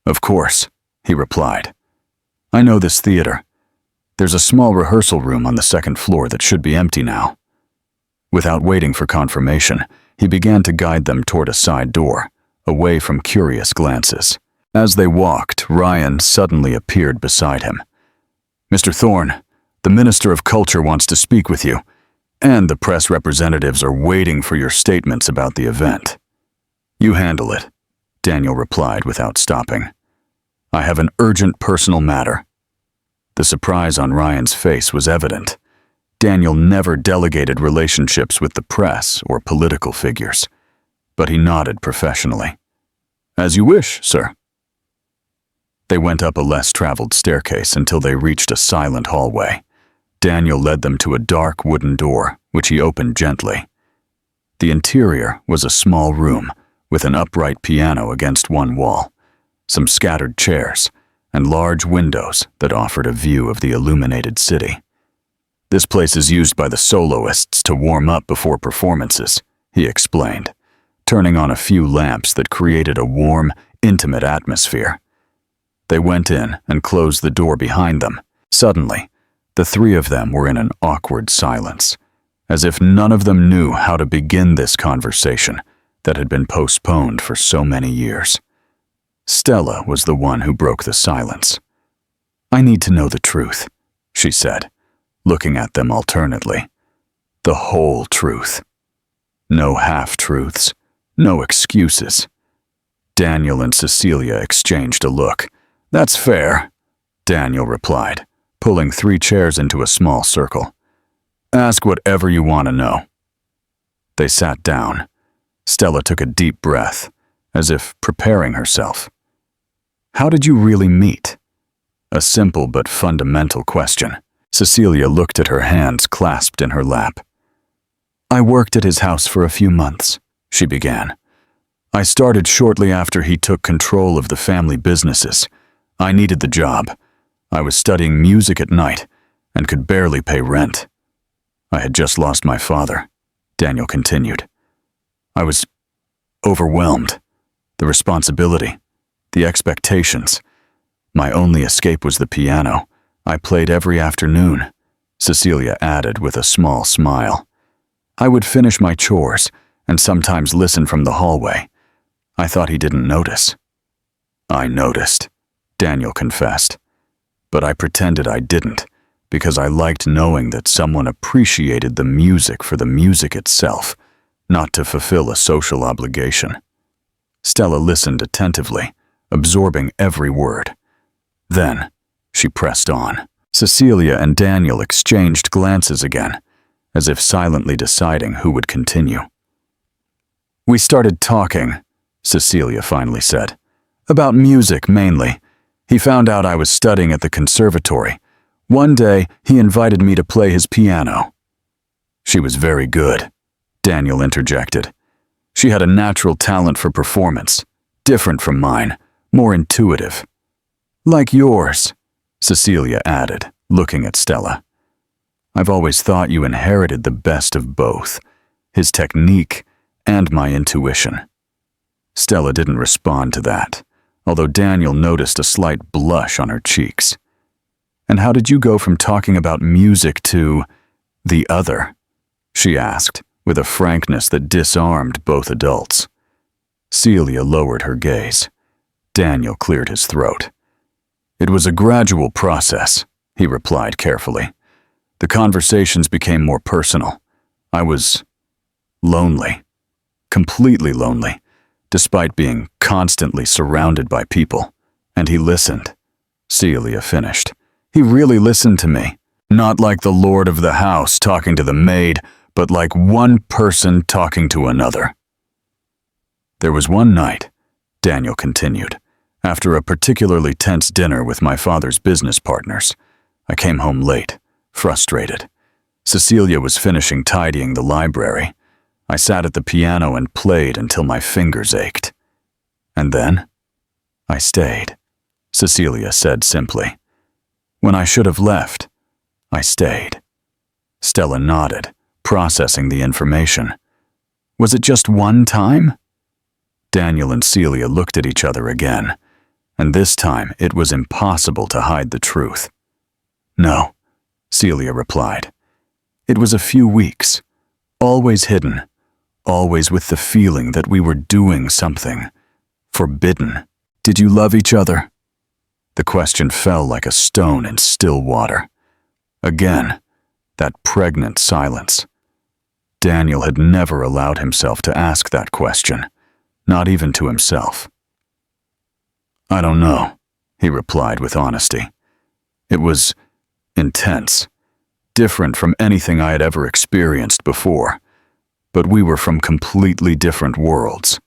"Of course," he replied. "I know this theater. There's a small rehearsal room on the second floor that should be empty now." Without waiting for confirmation, he began to guide them toward a side door, away from curious glances. As they walked, Ryan suddenly appeared beside him. "Mr. Thorne, the Minister of Culture wants to speak with you, and the press representatives are waiting for your statements about the event." "You handle it," Daniel replied without stopping. "I have an urgent personal matter." The surprise on Ryan's face was evident. Daniel never delegated relationships with the press or political figures, but he nodded professionally. "As you wish, sir." They went up a less-traveled staircase until they reached a silent hallway. Daniel led them to a dark wooden door, which he opened gently. The interior was a small room with an upright piano against one wall, some scattered chairs, and large windows that offered a view of the illuminated city. "This place is used by the soloists to warm up before performances," he explained, turning on a few lamps that created a warm, intimate atmosphere. They went in and closed the door behind them. Suddenly, the three of them were in an awkward silence, as if none of them knew how to begin this conversation that had been postponed for so many years. Stella was the one who broke the silence. "I need to know the truth," she said, looking at them alternately. "The whole truth. No half-truths, no excuses." Daniel and Cecilia exchanged a look. "That's fair," Daniel replied, pulling 3 chairs into a small circle. "Ask whatever you want to know." They sat down. Stella took a deep breath, as if preparing herself. "How did you really meet?" A simple but fundamental question. Cecilia looked at her hands clasped in her lap. "I worked at his house for a few months," she began. "I started shortly after he took control of the family businesses. I needed the job. I was studying music at night and could barely pay rent. I had just lost my father," Daniel continued. "I was overwhelmed. The responsibility, the expectations. My only escape was the piano. I played every afternoon," Cecilia added with a small smile. "I would finish my chores and sometimes listen from the hallway. I thought he didn't notice." "I noticed," Daniel confessed. "But I pretended I didn't, because I liked knowing that someone appreciated the music for the music itself, not to fulfill a social obligation." Stella listened attentively, absorbing every word. Then, she pressed on. Cecilia and Daniel exchanged glances again, as if silently deciding who would continue. "We started talking," Cecilia finally said. "About music, mainly. He found out I was studying at the conservatory. One day, he invited me to play his piano." "She was very good," Daniel interjected. "She had a natural talent for performance, different from mine, more intuitive." "Like yours," Cecilia added, looking at Stella. "I've always thought you inherited the best of both, his technique and my intuition." Stella didn't respond to that, although Daniel noticed a slight blush on her cheeks. "And how did you go from talking about music to the other?" she asked, with a frankness that disarmed both adults. Celia lowered her gaze. Daniel cleared his throat. "It was a gradual process," he replied carefully. "The conversations became more personal. I was lonely, completely lonely, despite being constantly surrounded by people. And he listened," Celia finished. "He really listened to me. Not like the lord of the house talking to the maid, but like one person talking to another." "There was one night," Daniel continued, "after a particularly tense dinner with my father's business partners. I came home late, frustrated. Cecilia was finishing tidying the library. I sat at the piano and played until my fingers ached. And then, I stayed," Cecilia said simply. "When I should have left, I stayed." Stella nodded, processing the information. "Was it just one time?" Daniel and Celia looked at each other again, and this time it was impossible to hide the truth. "No," Celia replied. "It was a few weeks, always hidden, always with the feeling that we were doing something forbidden." "Did you love each other?" The question fell like a stone in still water. Again, that pregnant silence. Daniel had never allowed himself to ask that question, not even to himself. "I don't know," he replied with honesty. It was intense, different from anything I had ever experienced before, but we were from completely different worlds.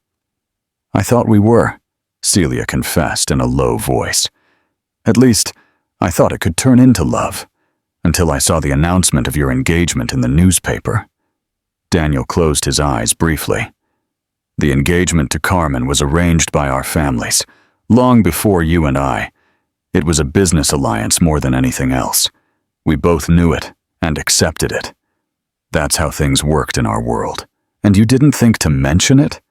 "I thought we were," Celia confessed in a low voice. "At least, I thought it could turn into love, until I saw the announcement of your engagement in the newspaper." Daniel closed his eyes briefly. "The engagement to Carmen was arranged by our families, long before you and I. It was a business alliance more than anything else. We both knew it and accepted it. That's how things worked in our world. And you didn't think to mention it?"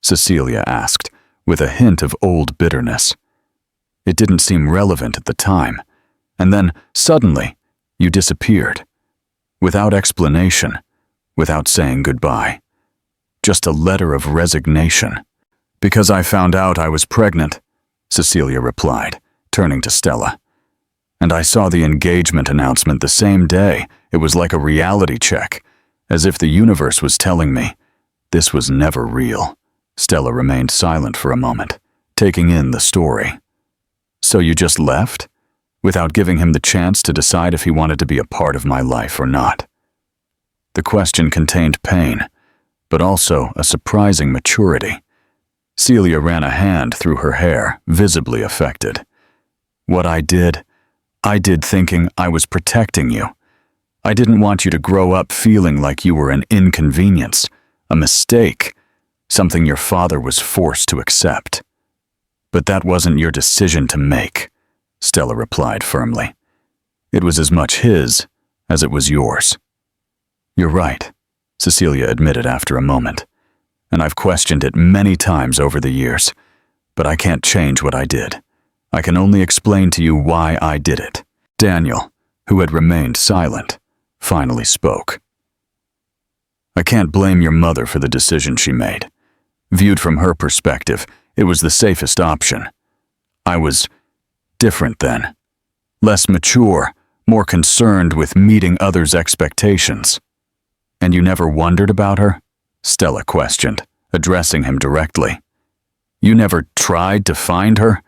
Cecilia asked, with a hint of old bitterness. "It didn't seem relevant at the time, and then, suddenly, you disappeared. Without explanation, without saying goodbye. Just a letter of resignation." "Because I found out I was pregnant," Cecilia replied, turning to Stella. "And I saw the engagement announcement the same day. It was like a reality check, as if the universe was telling me this was never real." Stella remained silent for a moment, taking in the story. "So you just left, without giving him the chance to decide if he wanted to be a part of my life or not?" The question contained pain, but also a surprising maturity. Celia ran a hand through her hair, visibly affected. "What I did thinking I was protecting you. I didn't want you to grow up feeling like you were an inconvenience, a mistake, something your father was forced to accept." "But that wasn't your decision to make," Stella replied firmly. "It was as much his as it was yours." "You're right," Cecilia admitted after a moment. "And I've questioned it many times over the years, but I can't change what I did. I can only explain to you why I did it." Daniel, who had remained silent, finally spoke. "I can't blame your mother for the decision she made. Viewed from her perspective, it was the safest option. I was different then. Less mature, more concerned with meeting others' expectations." "And you never wondered about her?" Stella questioned, addressing him directly. "You never tried to find her?"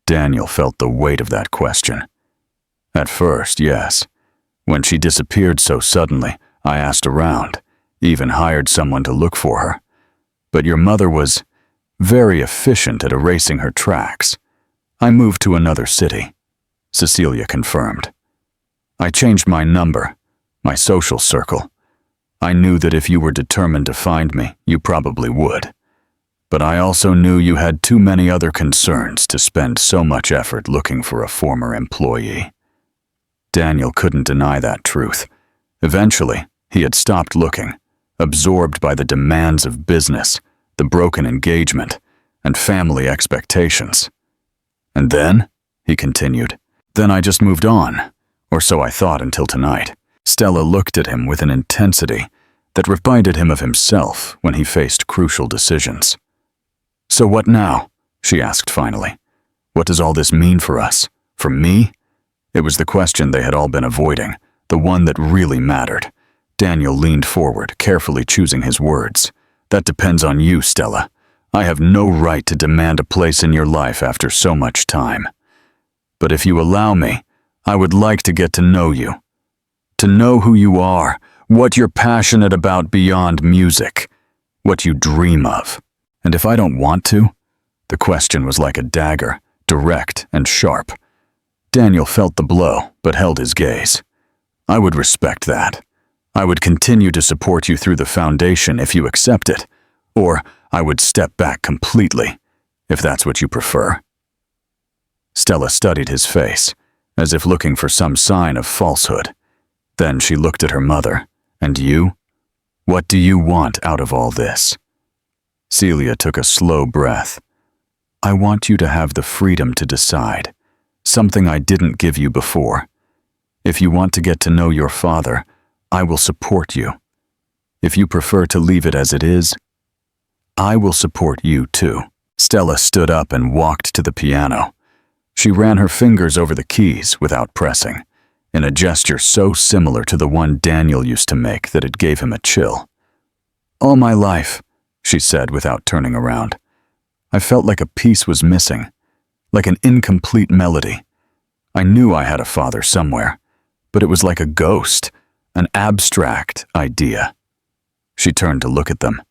Daniel felt the weight of that question. "At first, yes. When she disappeared so suddenly, I asked around, even hired someone to look for her. But your mother was very efficient at erasing her tracks. I moved to another city," Cecilia confirmed. "I changed my number, my social circle. I knew that if you were determined to find me, you probably would. But I also knew you had too many other concerns to spend so much effort looking for a former employee." Daniel couldn't deny that truth. Eventually, he had stopped looking, absorbed by the demands of business, the broken engagement, and family expectations. "And then," he continued, "then I just moved on, or so I thought until tonight." Stella looked at him with an intensity that reminded him of himself when he faced crucial decisions. "So what now?" she asked finally. "What does all this mean for us? For me?" It was the question they had all been avoiding, the one that really mattered. Daniel leaned forward, carefully choosing his words. "That depends on you, Stella. I have no right to demand a place in your life after so much time. But if you allow me, I would like to get to know you. To know who you are, what you're passionate about beyond music, what you dream of. And if I don't want to?" The question was like a dagger, direct and sharp. Daniel felt the blow, but held his gaze. "I would respect that. I would continue to support you through the foundation if you accept it, or I would step back completely, if that's what you prefer." Stella studied his face, as if looking for some sign of falsehood. Then she looked at her mother. "And you? What do you want out of all this?" Celia took a slow breath. "I want you to have the freedom to decide, something I didn't give you before. If you want to get to know your father, I will support you. If you prefer to leave it as it is, I will support you too." Stella stood up and walked to the piano. She ran her fingers over the keys without pressing, in a gesture so similar to the one Daniel used to make that it gave him a chill. "All my life, she said without turning around. I felt like a piece was missing, like an incomplete melody. I knew I had a father somewhere, but it was like a ghost, an abstract idea. She turned to look at them.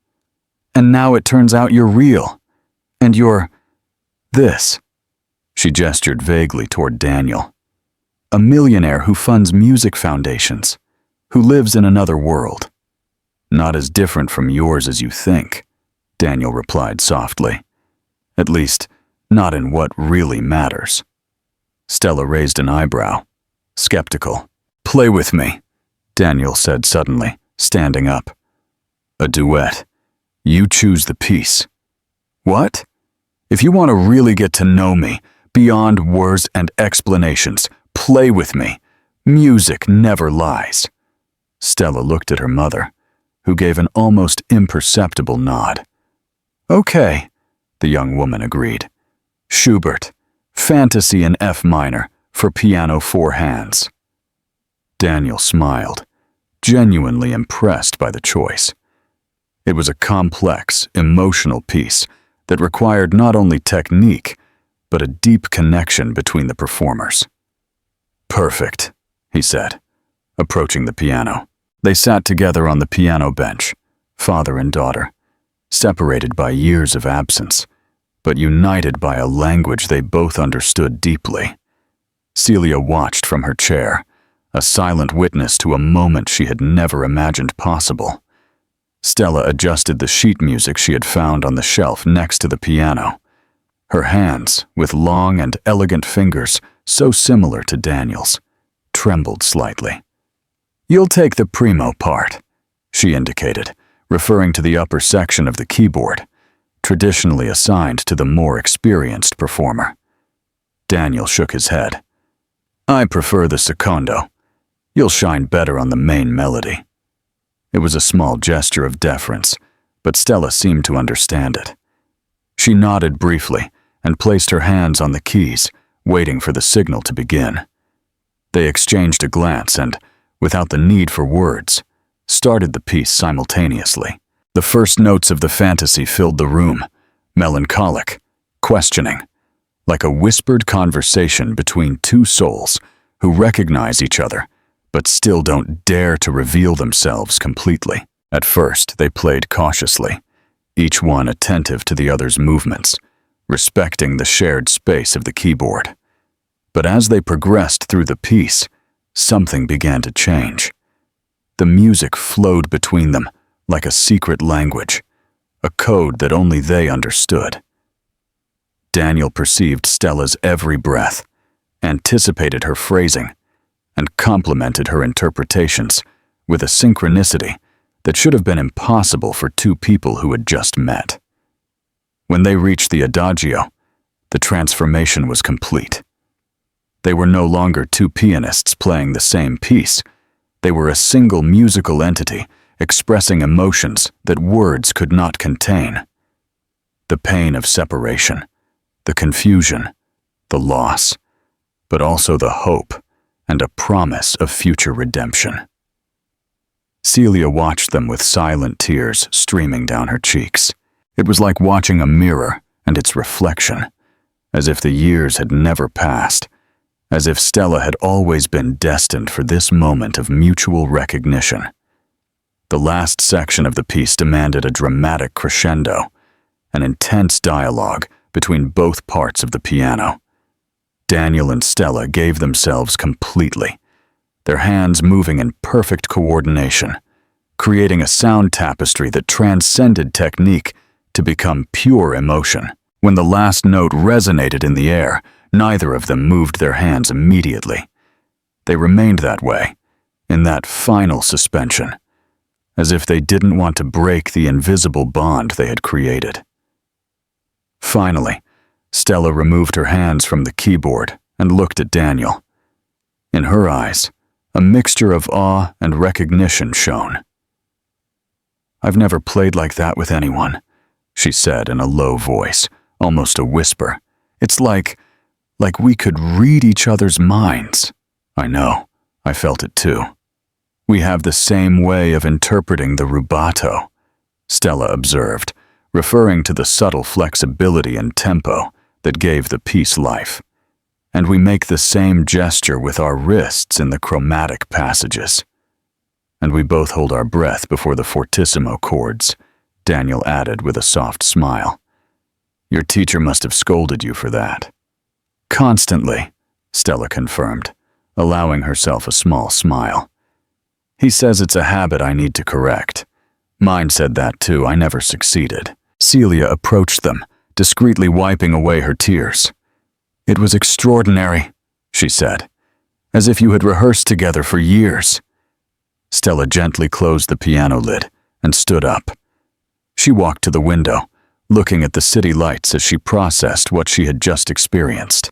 And now it turns out you're real. And you're this. She gestured vaguely toward Daniel. A millionaire who funds music foundations, who lives in another world. Not as different from yours as you think, Daniel replied softly. At least, not in what really matters. Stella raised an eyebrow, skeptical. Play with me, Daniel said suddenly, standing up. A duet. You choose the piece. What? If you want to really get to know me, beyond words and explanations, play with me. Music never lies. Stella looked at her mother, who gave an almost imperceptible nod. Okay, the young woman agreed. Schubert, Fantasy in F minor for piano 4 hands. Daniel smiled, genuinely impressed by the choice. It was a complex, emotional piece that required not only technique, but a deep connection between the performers. Perfect, he said, approaching the piano. They sat together on the piano bench, father and daughter, separated by years of absence, but united by a language they both understood deeply. Celia watched from her chair, a silent witness to a moment she had never imagined possible. Stella adjusted the sheet music she had found on the shelf next to the piano. Her hands, with long and elegant fingers so similar to Daniel's, trembled slightly. You'll take the primo part, she indicated, referring to the upper section of the keyboard, traditionally assigned to the more experienced performer. Daniel shook his head. I prefer the secondo. You'll shine better on the main melody. It was a small gesture of deference, but Stella seemed to understand it. She nodded briefly and placed her hands on the keys, waiting for the signal to begin. They exchanged a glance and, without the need for words, started the piece simultaneously. The first notes of the fantasy filled the room, melancholic, questioning, like a whispered conversation between two souls who recognize each other but still don't dare to reveal themselves completely. At first, they played cautiously, each one attentive to the other's movements, respecting the shared space of the keyboard. But as they progressed through the piece, something began to change. The music flowed between them like a secret language, a code that only they understood. Daniel perceived Stella's every breath, anticipated her phrasing, and complimented her interpretations with a synchronicity that should have been impossible for two people who had just met. When they reached the adagio, the transformation was complete. They were no longer two pianists playing the same piece. They were a single musical entity expressing emotions that words could not contain. The pain of separation, the confusion, the loss, but also the hope and a promise of future redemption. Celia watched them with silent tears streaming down her cheeks. It was like watching a mirror and its reflection, as if the years had never passed, as if Stella had always been destined for this moment of mutual recognition. The last section of the piece demanded a dramatic crescendo, an intense dialogue between both parts of the piano. Daniel and Stella gave themselves completely, their hands moving in perfect coordination, creating a sound tapestry that transcended technique to become pure emotion. When the last note resonated in the air, neither of them moved their hands immediately. They remained that way, in that final suspension, as if they didn't want to break the invisible bond they had created. Finally, Stella removed her hands from the keyboard and looked at Daniel. In her eyes, a mixture of awe and recognition shone. I've never played like that with anyone, she said in a low voice, almost a whisper. It's like we could read each other's minds. I know, I felt it too. We have the same way of interpreting the rubato, Stella observed, referring to the subtle flexibility and tempo that gave the piece life. And we make the same gesture with our wrists in the chromatic passages. And we both hold our breath before the fortissimo chords, Daniel added with a soft smile. Your teacher must have scolded you for that. Constantly, Stella confirmed, allowing herself a small smile. He says it's a habit I need to correct. Mine said that too, I never succeeded. Celia approached them, discreetly wiping away her tears. It was extraordinary, she said, as if you had rehearsed together for years. Stella gently closed the piano lid and stood up. She walked to the window, looking at the city lights as she processed what she had just experienced.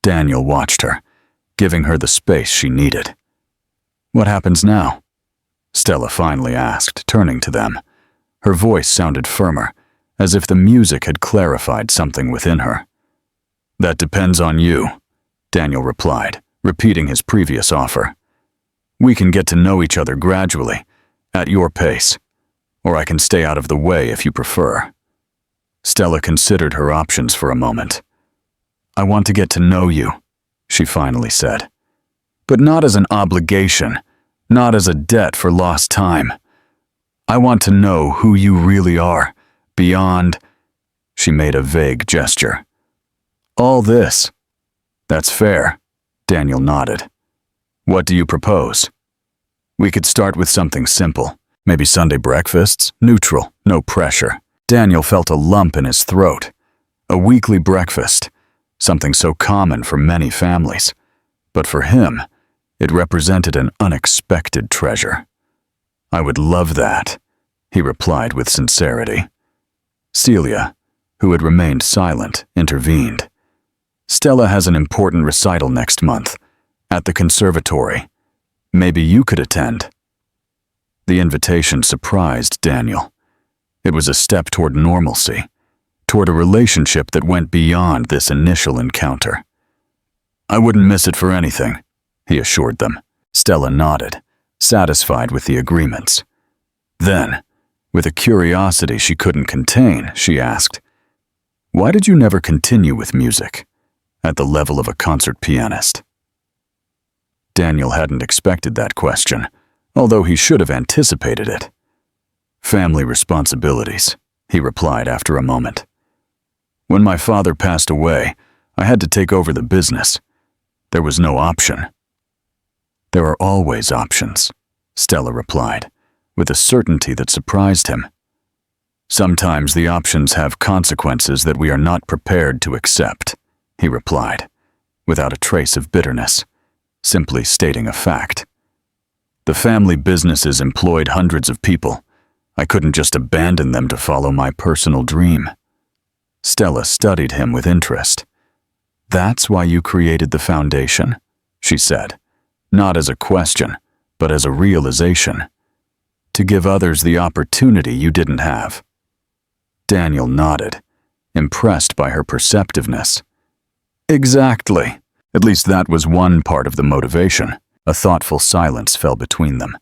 Daniel watched her, giving her the space she needed. What happens now? Stella finally asked, turning to them. Her voice sounded firmer, as if the music had clarified something within her. That depends on you, Daniel replied, repeating his previous offer. We can get to know each other gradually, at your pace, or I can stay out of the way if you prefer. Stella considered her options for a moment. I want to get to know you, she finally said. But not as an obligation, not as a debt for lost time. I want to know who you really are, beyond, she made a vague gesture. All this. That's fair, Daniel nodded. What do you propose? We could start with something simple, maybe Sunday breakfasts, neutral, no pressure. Daniel felt a lump in his throat. A weekly breakfast, something so common for many families. But for him, it represented an unexpected treasure. I would love that, he replied with sincerity. Celia, who had remained silent, intervened. Stella has an important recital next month, at the conservatory. Maybe you could attend. The invitation surprised Daniel. It was a step toward normalcy, toward a relationship that went beyond this initial encounter. I wouldn't miss it for anything, he assured them. Stella nodded, satisfied with the agreements. Then, with a curiosity she couldn't contain, she asked, Why did you never continue with music, at the level of a concert pianist? Daniel hadn't expected that question, although he should have anticipated it. Family responsibilities, he replied after a moment. When my father passed away, I had to take over the business. There was no option. There are always options, Stella replied, with a certainty that surprised him. Sometimes the options have consequences that we are not prepared to accept, he replied, without a trace of bitterness, simply stating a fact. The family businesses employed hundreds of people. I couldn't just abandon them to follow my personal dream. Stella studied him with interest. That's why you created the foundation, she said, not as a question, but as a realization. To give others the opportunity you didn't have. Daniel nodded, impressed by her perceptiveness. Exactly. At least that was one part of the motivation. A thoughtful silence fell between them.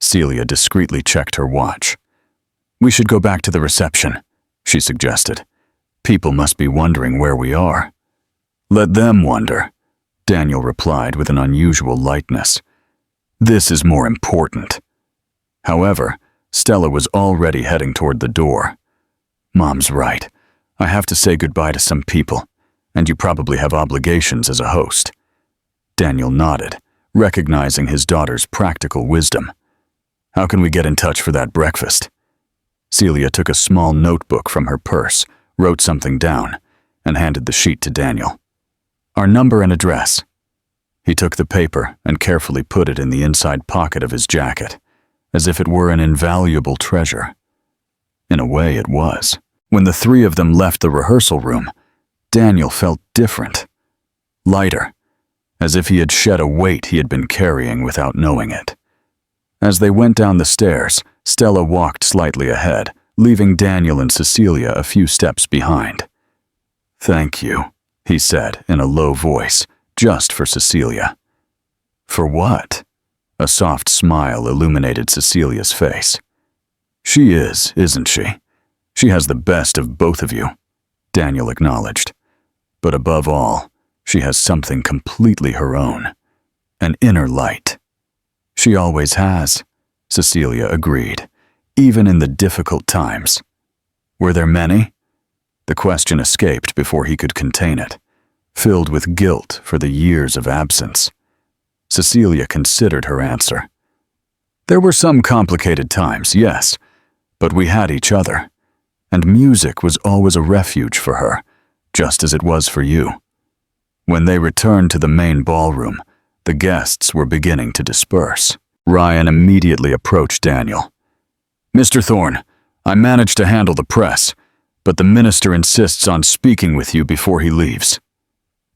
Celia discreetly checked her watch. We should go back to the reception, she suggested. People must be wondering where we are. Let them wonder, Daniel replied with an unusual lightness. This is more important. However, Stella was already heading toward the door. Mom's right. I have to say goodbye to some people, and you probably have obligations as a host. Daniel nodded, recognizing his daughter's practical wisdom. How can we get in touch for that breakfast? Celia took a small notebook from her purse, wrote something down, and handed the sheet to Daniel. Our number and address. He took the paper and carefully put it in the inside pocket of his jacket, as if it were an invaluable treasure. In a way, it was. When the three of them left the rehearsal room, Daniel felt different, lighter, as if he had shed a weight he had been carrying without knowing it. As they went down the stairs, Stella walked slightly ahead, leaving Daniel and Cecilia a few steps behind. Thank you, he said in a low voice, just for Cecilia. For what? A soft smile illuminated Cecilia's face. She is, isn't she? She has the best of both of you, Daniel acknowledged. But above all, she has something completely her own, an inner light. She always has, Cecilia agreed, even in the difficult times. Were there many? The question escaped before he could contain it, filled with guilt for the years of absence. Cecilia considered her answer. There were some complicated times, yes, but we had each other, and music was always a refuge for her, just as it was for you. When they returned to the main ballroom, the guests were beginning to disperse. Ryan immediately approached Daniel. Mr. Thorne, I managed to handle the press, but the minister insists on speaking with you before he leaves.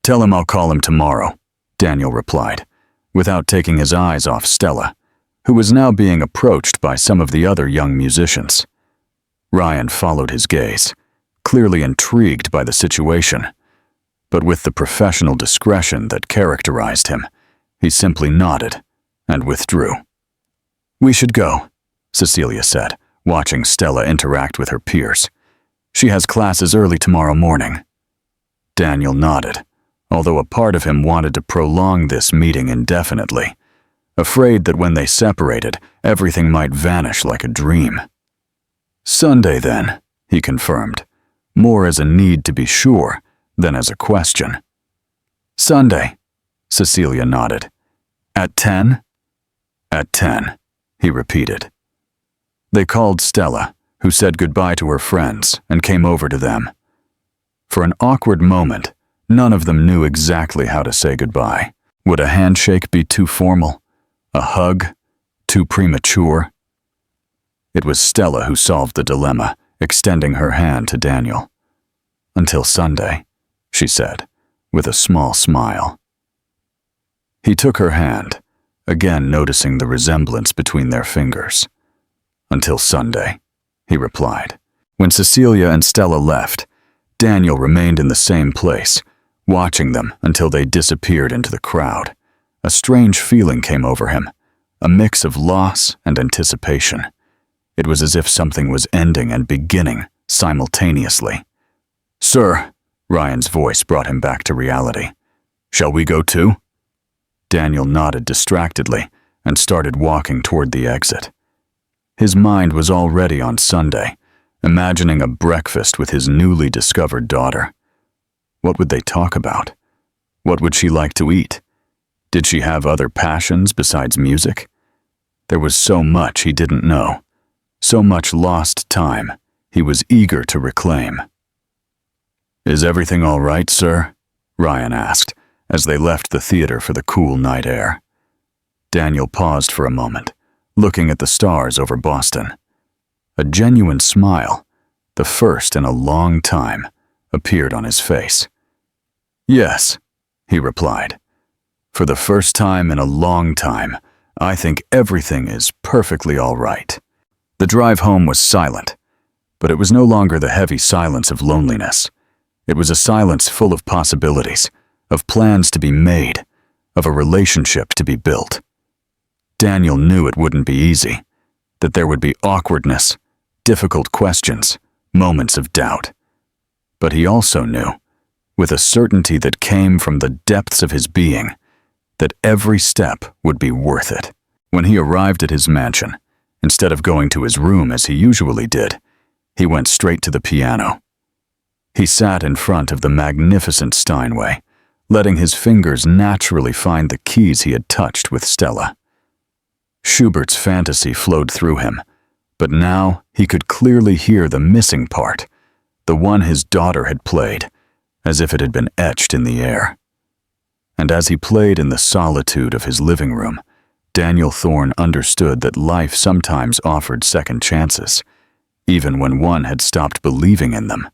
Tell him I'll call him tomorrow, Daniel replied, without taking his eyes off Stella, who was now being approached by some of the other young musicians. Ryan followed his gaze, clearly intrigued by the situation, but with the professional discretion that characterized him, he simply nodded and withdrew. We should go, Cecilia said, watching Stella interact with her peers. She has classes early tomorrow morning. Daniel nodded, although a part of him wanted to prolong this meeting indefinitely, afraid that when they separated, everything might vanish like a dream. Sunday, then, he confirmed, more as a need to be sure than as a question. Sunday, Cecilia nodded. At 10? At 10, he repeated. They called Stella, who said goodbye to her friends and came over to them. For an awkward moment, none of them knew exactly how to say goodbye. Would a handshake be too formal? A hug? Too premature? It was Stella who solved the dilemma, extending her hand to Daniel. Until Sunday, she said, with a small smile. He took her hand, again noticing the resemblance between their fingers. Until Sunday, he replied. When Cecilia and Stella left, Daniel remained in the same place, watching them until they disappeared into the crowd. A strange feeling came over him, a mix of loss and anticipation. It was as if something was ending and beginning simultaneously. Sir, Ryan's voice brought him back to reality. Shall we go too? Daniel nodded distractedly and started walking toward the exit. His mind was already on Sunday, imagining a breakfast with his newly discovered daughter. What would they talk about? What would she like to eat? Did she have other passions besides music? There was so much he didn't know, so much lost time he was eager to reclaim. Is everything all right, sir? Ryan asked, as they left the theater for the cool night air. Daniel paused for a moment, looking at the stars over Boston. A genuine smile, the first in a long time, appeared on his face. Yes, he replied. For the first time in a long time, I think everything is perfectly all right. The drive home was silent, but it was no longer the heavy silence of loneliness. It was a silence full of possibilities, of plans to be made, of a relationship to be built. Daniel knew it wouldn't be easy, that there would be awkwardness, difficult questions, moments of doubt. But he also knew, with a certainty that came from the depths of his being, that every step would be worth it. When he arrived at his mansion, instead of going to his room as he usually did, he went straight to the piano. He sat in front of the magnificent Steinway, letting his fingers naturally find the keys he had touched with Stella. Schubert's fantasy flowed through him, but now he could clearly hear the missing part, the one his daughter had played, as if it had been etched in the air. And as he played in the solitude of his living room, Daniel Thorne understood that life sometimes offered second chances, even when one had stopped believing in them.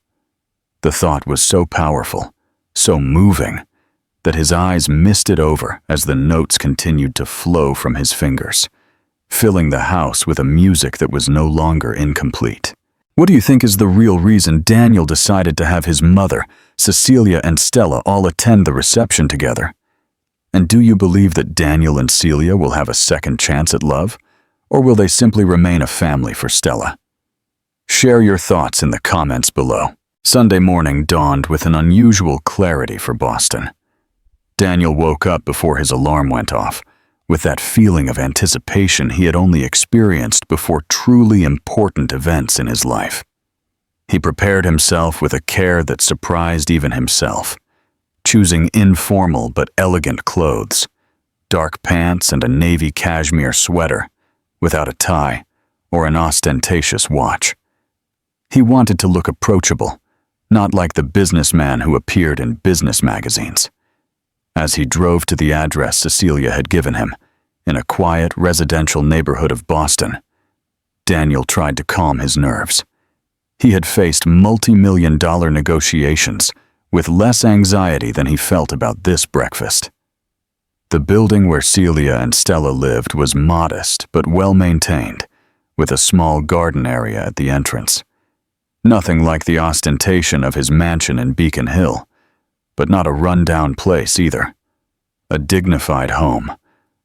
The thought was so powerful, so moving, that his eyes misted over as the notes continued to flow from his fingers, filling the house with a music that was no longer incomplete. What do you think is the real reason Daniel decided to have his mother, Cecilia, and Stella all attend the reception together? And do you believe that Daniel and Celia will have a second chance at love, or will they simply remain a family for Stella? Share your thoughts in the comments below. Sunday morning dawned with an unusual clarity for Boston. Daniel woke up before his alarm went off, with that feeling of anticipation he had only experienced before truly important events in his life. He prepared himself with a care that surprised even himself, choosing informal but elegant clothes, dark pants and a navy cashmere sweater, without a tie or an ostentatious watch. He wanted to look approachable, not like the businessman who appeared in business magazines. As he drove to the address Cecilia had given him, in a quiet residential neighborhood of Boston, Daniel tried to calm his nerves. He had faced multi-million-dollar negotiations with less anxiety than he felt about this breakfast. The building where Celia and Stella lived was modest but well-maintained, with a small garden area at the entrance. Nothing like the ostentation of his mansion in Beacon Hill, but not a run-down place either. A dignified home,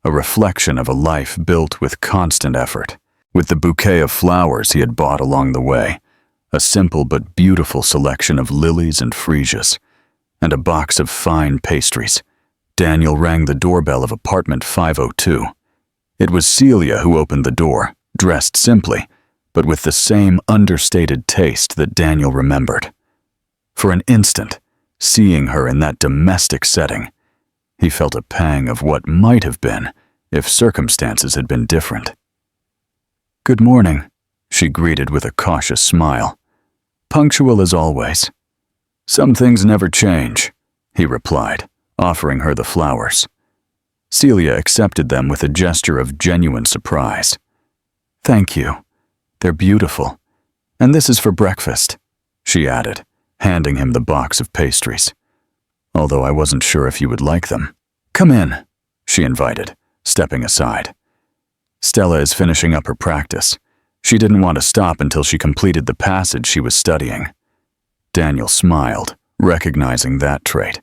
a reflection of a life built with constant effort. With the bouquet of flowers he had bought along the way, a simple but beautiful selection of lilies and freesias, and a box of fine pastries, Daniel rang the doorbell of apartment 502. It was Celia who opened the door, dressed simply, but with the same understated taste that Daniel remembered. For an instant, seeing her in that domestic setting, he felt a pang of what might have been if circumstances had been different. "Good morning," she greeted with a cautious smile. "Punctual as always." "Some things never change," he replied, offering her the flowers. Celia accepted them with a gesture of genuine surprise. "Thank you. They're beautiful. And this is for breakfast," she added, handing him the box of pastries. "Although I wasn't sure if you would like them." "Come in," she invited, stepping aside. "Stella is finishing up her practice. She didn't want to stop until she completed the passage she was studying." Daniel smiled, recognizing that trait.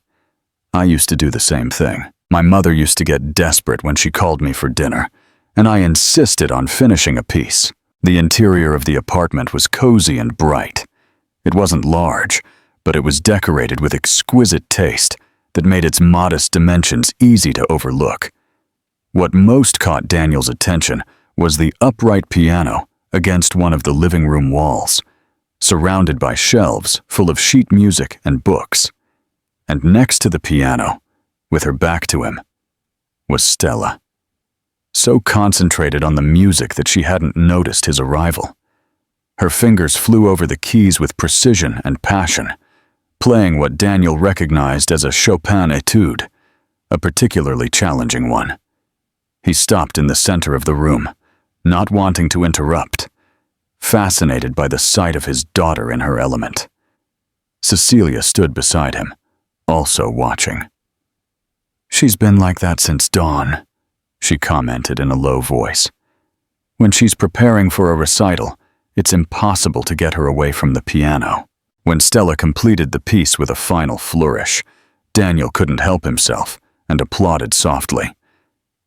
"I used to do the same thing. My mother used to get desperate when she called me for dinner, and I insisted on finishing a piece." The interior of the apartment was cozy and bright. It wasn't large, but it was decorated with exquisite taste that made its modest dimensions easy to overlook. What most caught Daniel's attention was the upright piano against one of the living room walls, surrounded by shelves full of sheet music and books. And next to the piano, with her back to him, was Stella. So concentrated on the music that she hadn't noticed his arrival. Her fingers flew over the keys with precision and passion, playing what Daniel recognized as a Chopin etude, a particularly challenging one. He stopped in the center of the room, not wanting to interrupt, fascinated by the sight of his daughter in her element. Cecilia stood beside him, also watching. "She's been like that since dawn," she commented in a low voice. "When she's preparing for a recital, it's impossible to get her away from the piano." When Stella completed the piece with a final flourish, Daniel couldn't help himself and applauded softly.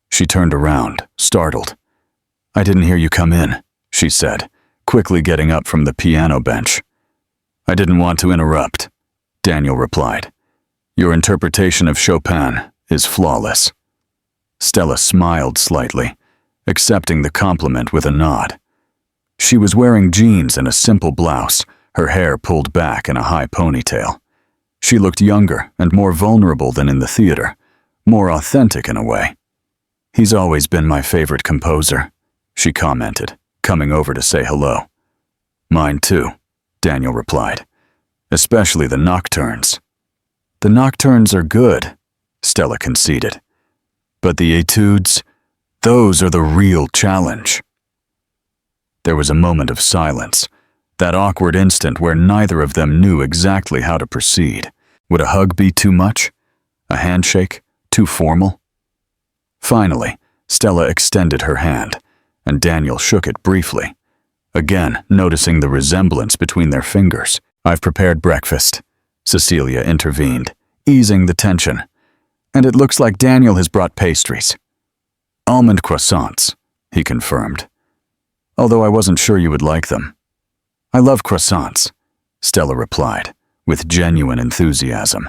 She turned around, startled. "I didn't hear you come in," she said, quickly getting up from the piano bench. "I didn't want to interrupt," Daniel replied. "Your interpretation of Chopin is flawless." Stella smiled slightly, accepting the compliment with a nod. She was wearing jeans and a simple blouse, her hair pulled back in a high ponytail. She looked younger and more vulnerable than in the theater, more authentic in a way. "He's always been my favorite composer," she commented, coming over to say hello. "Mine too," Daniel replied. "Especially the nocturnes." "The nocturnes are good," Stella conceded. "But the etudes, those are the real challenge." There was a moment of silence, that awkward instant where neither of them knew exactly how to proceed. Would a hug be too much? A handshake too formal? Finally, Stella extended her hand, and Daniel shook it briefly, again noticing the resemblance between their fingers. "I've prepared breakfast," Cecilia intervened, easing the tension. "And it looks like Daniel has brought pastries." "Almond croissants," he confirmed. "Although I wasn't sure you would like them." I love croissants, Stella replied, with genuine enthusiasm,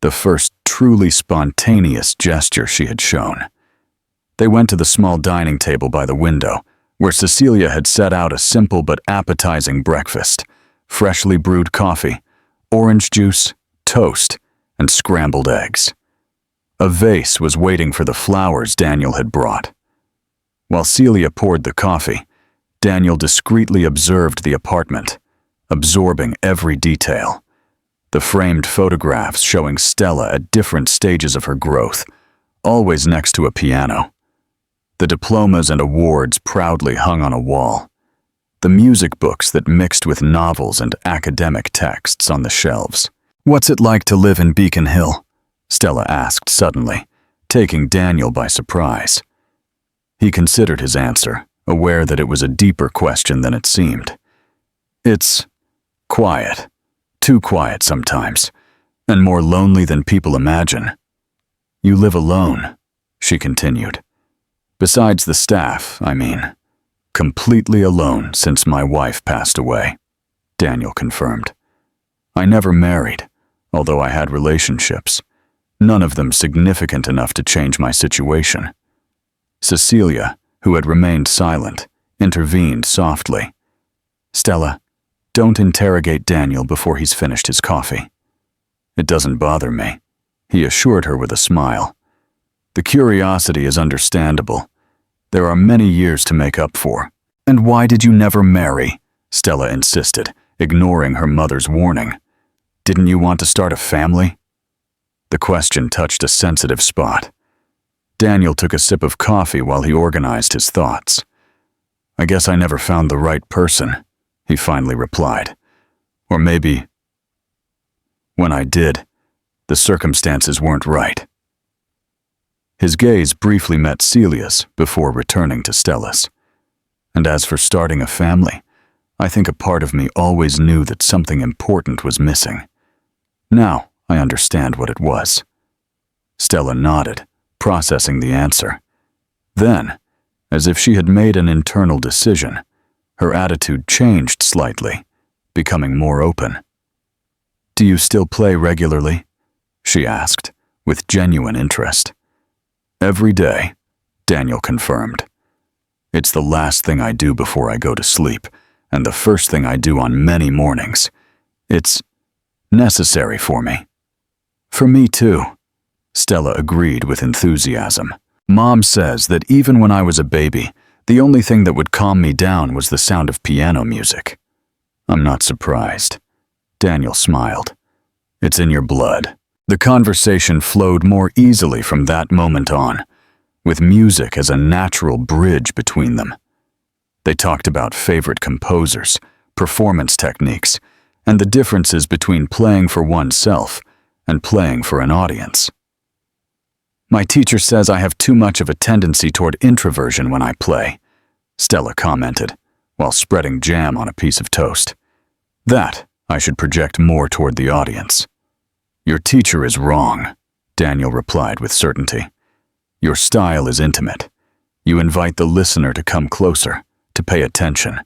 the first truly spontaneous gesture she had shown. They went to the small dining table by the window, where Cecilia had set out a simple but appetizing breakfast: freshly brewed coffee, orange juice, toast, and scrambled eggs. A vase was waiting for the flowers Daniel had brought. While Celia poured the coffee, Daniel discreetly observed the apartment, absorbing every detail. The framed photographs showing Stella at different stages of her growth, always next to a piano. The diplomas and awards proudly hung on a wall. The music books that mixed with novels and academic texts on the shelves. "What's it like to live in Beacon Hill?" Stella asked suddenly, taking Daniel by surprise. He considered his answer, aware that it was a deeper question than it seemed. "It's quiet. Too quiet sometimes, and more lonely than people imagine." "You live alone," she continued. "Besides the staff, I mean. Completely alone since my wife passed away," Daniel confirmed. "I never married, although I had relationships, none of them significant enough to change my situation." Cecilia, who had remained silent, intervened softly. "Stella, don't interrogate Daniel before he's finished his coffee." "It doesn't bother me," he assured her with a smile. "The curiosity is understandable. There are many years to make up for." "And why did you never marry?" Stella insisted, ignoring her mother's warning. "Didn't you want to start a family?" The question touched a sensitive spot. Daniel took a sip of coffee while he organized his thoughts. "I guess I never found the right person," he finally replied. "Or maybe, when I did, the circumstances weren't right." His gaze briefly met Celia's before returning to Stella's. "And as for starting a family, I think a part of me always knew that something important was missing. Now I understand what it was." Stella nodded, processing the answer. Then, as if she had made an internal decision, her attitude changed slightly, becoming more open. "Do you still play regularly?" she asked, with genuine interest. "Every day," Daniel confirmed. "It's the last thing I do before I go to sleep, and the first thing I do on many mornings. It's necessary for me." "For me too," Stella agreed with enthusiasm. "Mom says that even when I was a baby, the only thing that would calm me down was the sound of piano music." "I'm not surprised." Daniel smiled. "It's in your blood." The conversation flowed more easily from that moment on, with music as a natural bridge between them. They talked about favorite composers, performance techniques, and the differences between playing for oneself and playing for an audience. "My teacher says I have too much of a tendency toward introversion when I play," Stella commented, while spreading jam on a piece of toast. "That I should project more toward the audience." "Your teacher is wrong," Daniel replied with certainty. "Your style is intimate. You invite the listener to come closer, to pay attention.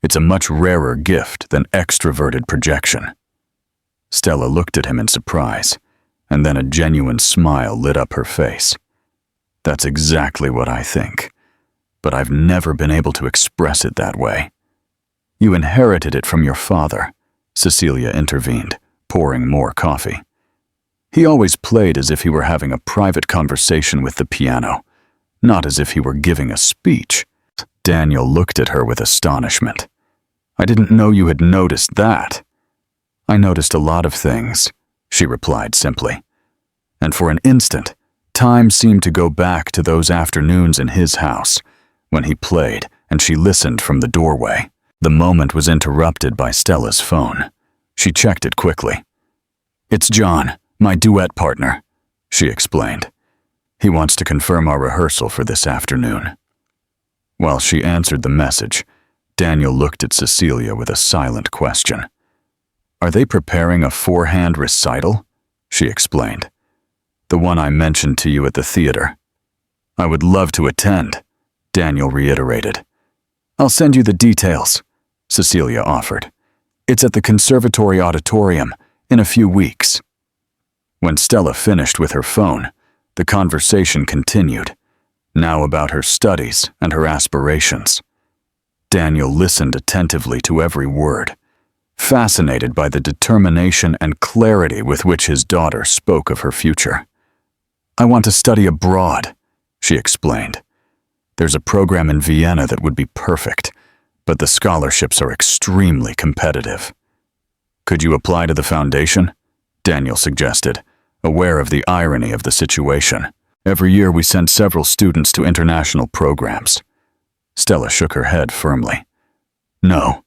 It's a much rarer gift than extroverted projection." Stella looked at him in surprise, and then a genuine smile lit up her face. "That's exactly what I think, but I've never been able to express it that way." "You inherited it from your father," Cecilia intervened, pouring more coffee. "He always played as if he were having a private conversation with the piano, not as if he were giving a speech." Daniel looked at her with astonishment. "I didn't know you had noticed that." "I noticed a lot of things," she replied simply. And for an instant, time seemed to go back to those afternoons in his house, when he played and she listened from the doorway. The moment was interrupted by Stella's phone. She checked it quickly. "It's John, my duet partner," she explained. "He wants to confirm our rehearsal for this afternoon." While she answered the message, Daniel looked at Cecilia with a silent question. "Are they preparing a four-hand recital?" she explained. "The one I mentioned to you at the theater." "I would love to attend," Daniel reiterated. "I'll send you the details," Cecilia offered. "It's at the conservatory auditorium in a few weeks." When Stella finished with her phone, the conversation continued, now about her studies and her aspirations. Daniel listened attentively to every word, fascinated by the determination and clarity with which his daughter spoke of her future. "I want to study abroad," she explained. "There's a program in Vienna that would be perfect, but the scholarships are extremely competitive." "Could you apply to the foundation?" Daniel suggested, aware of the irony of the situation. "Every year we send several students to international programs." Stella shook her head firmly. "No.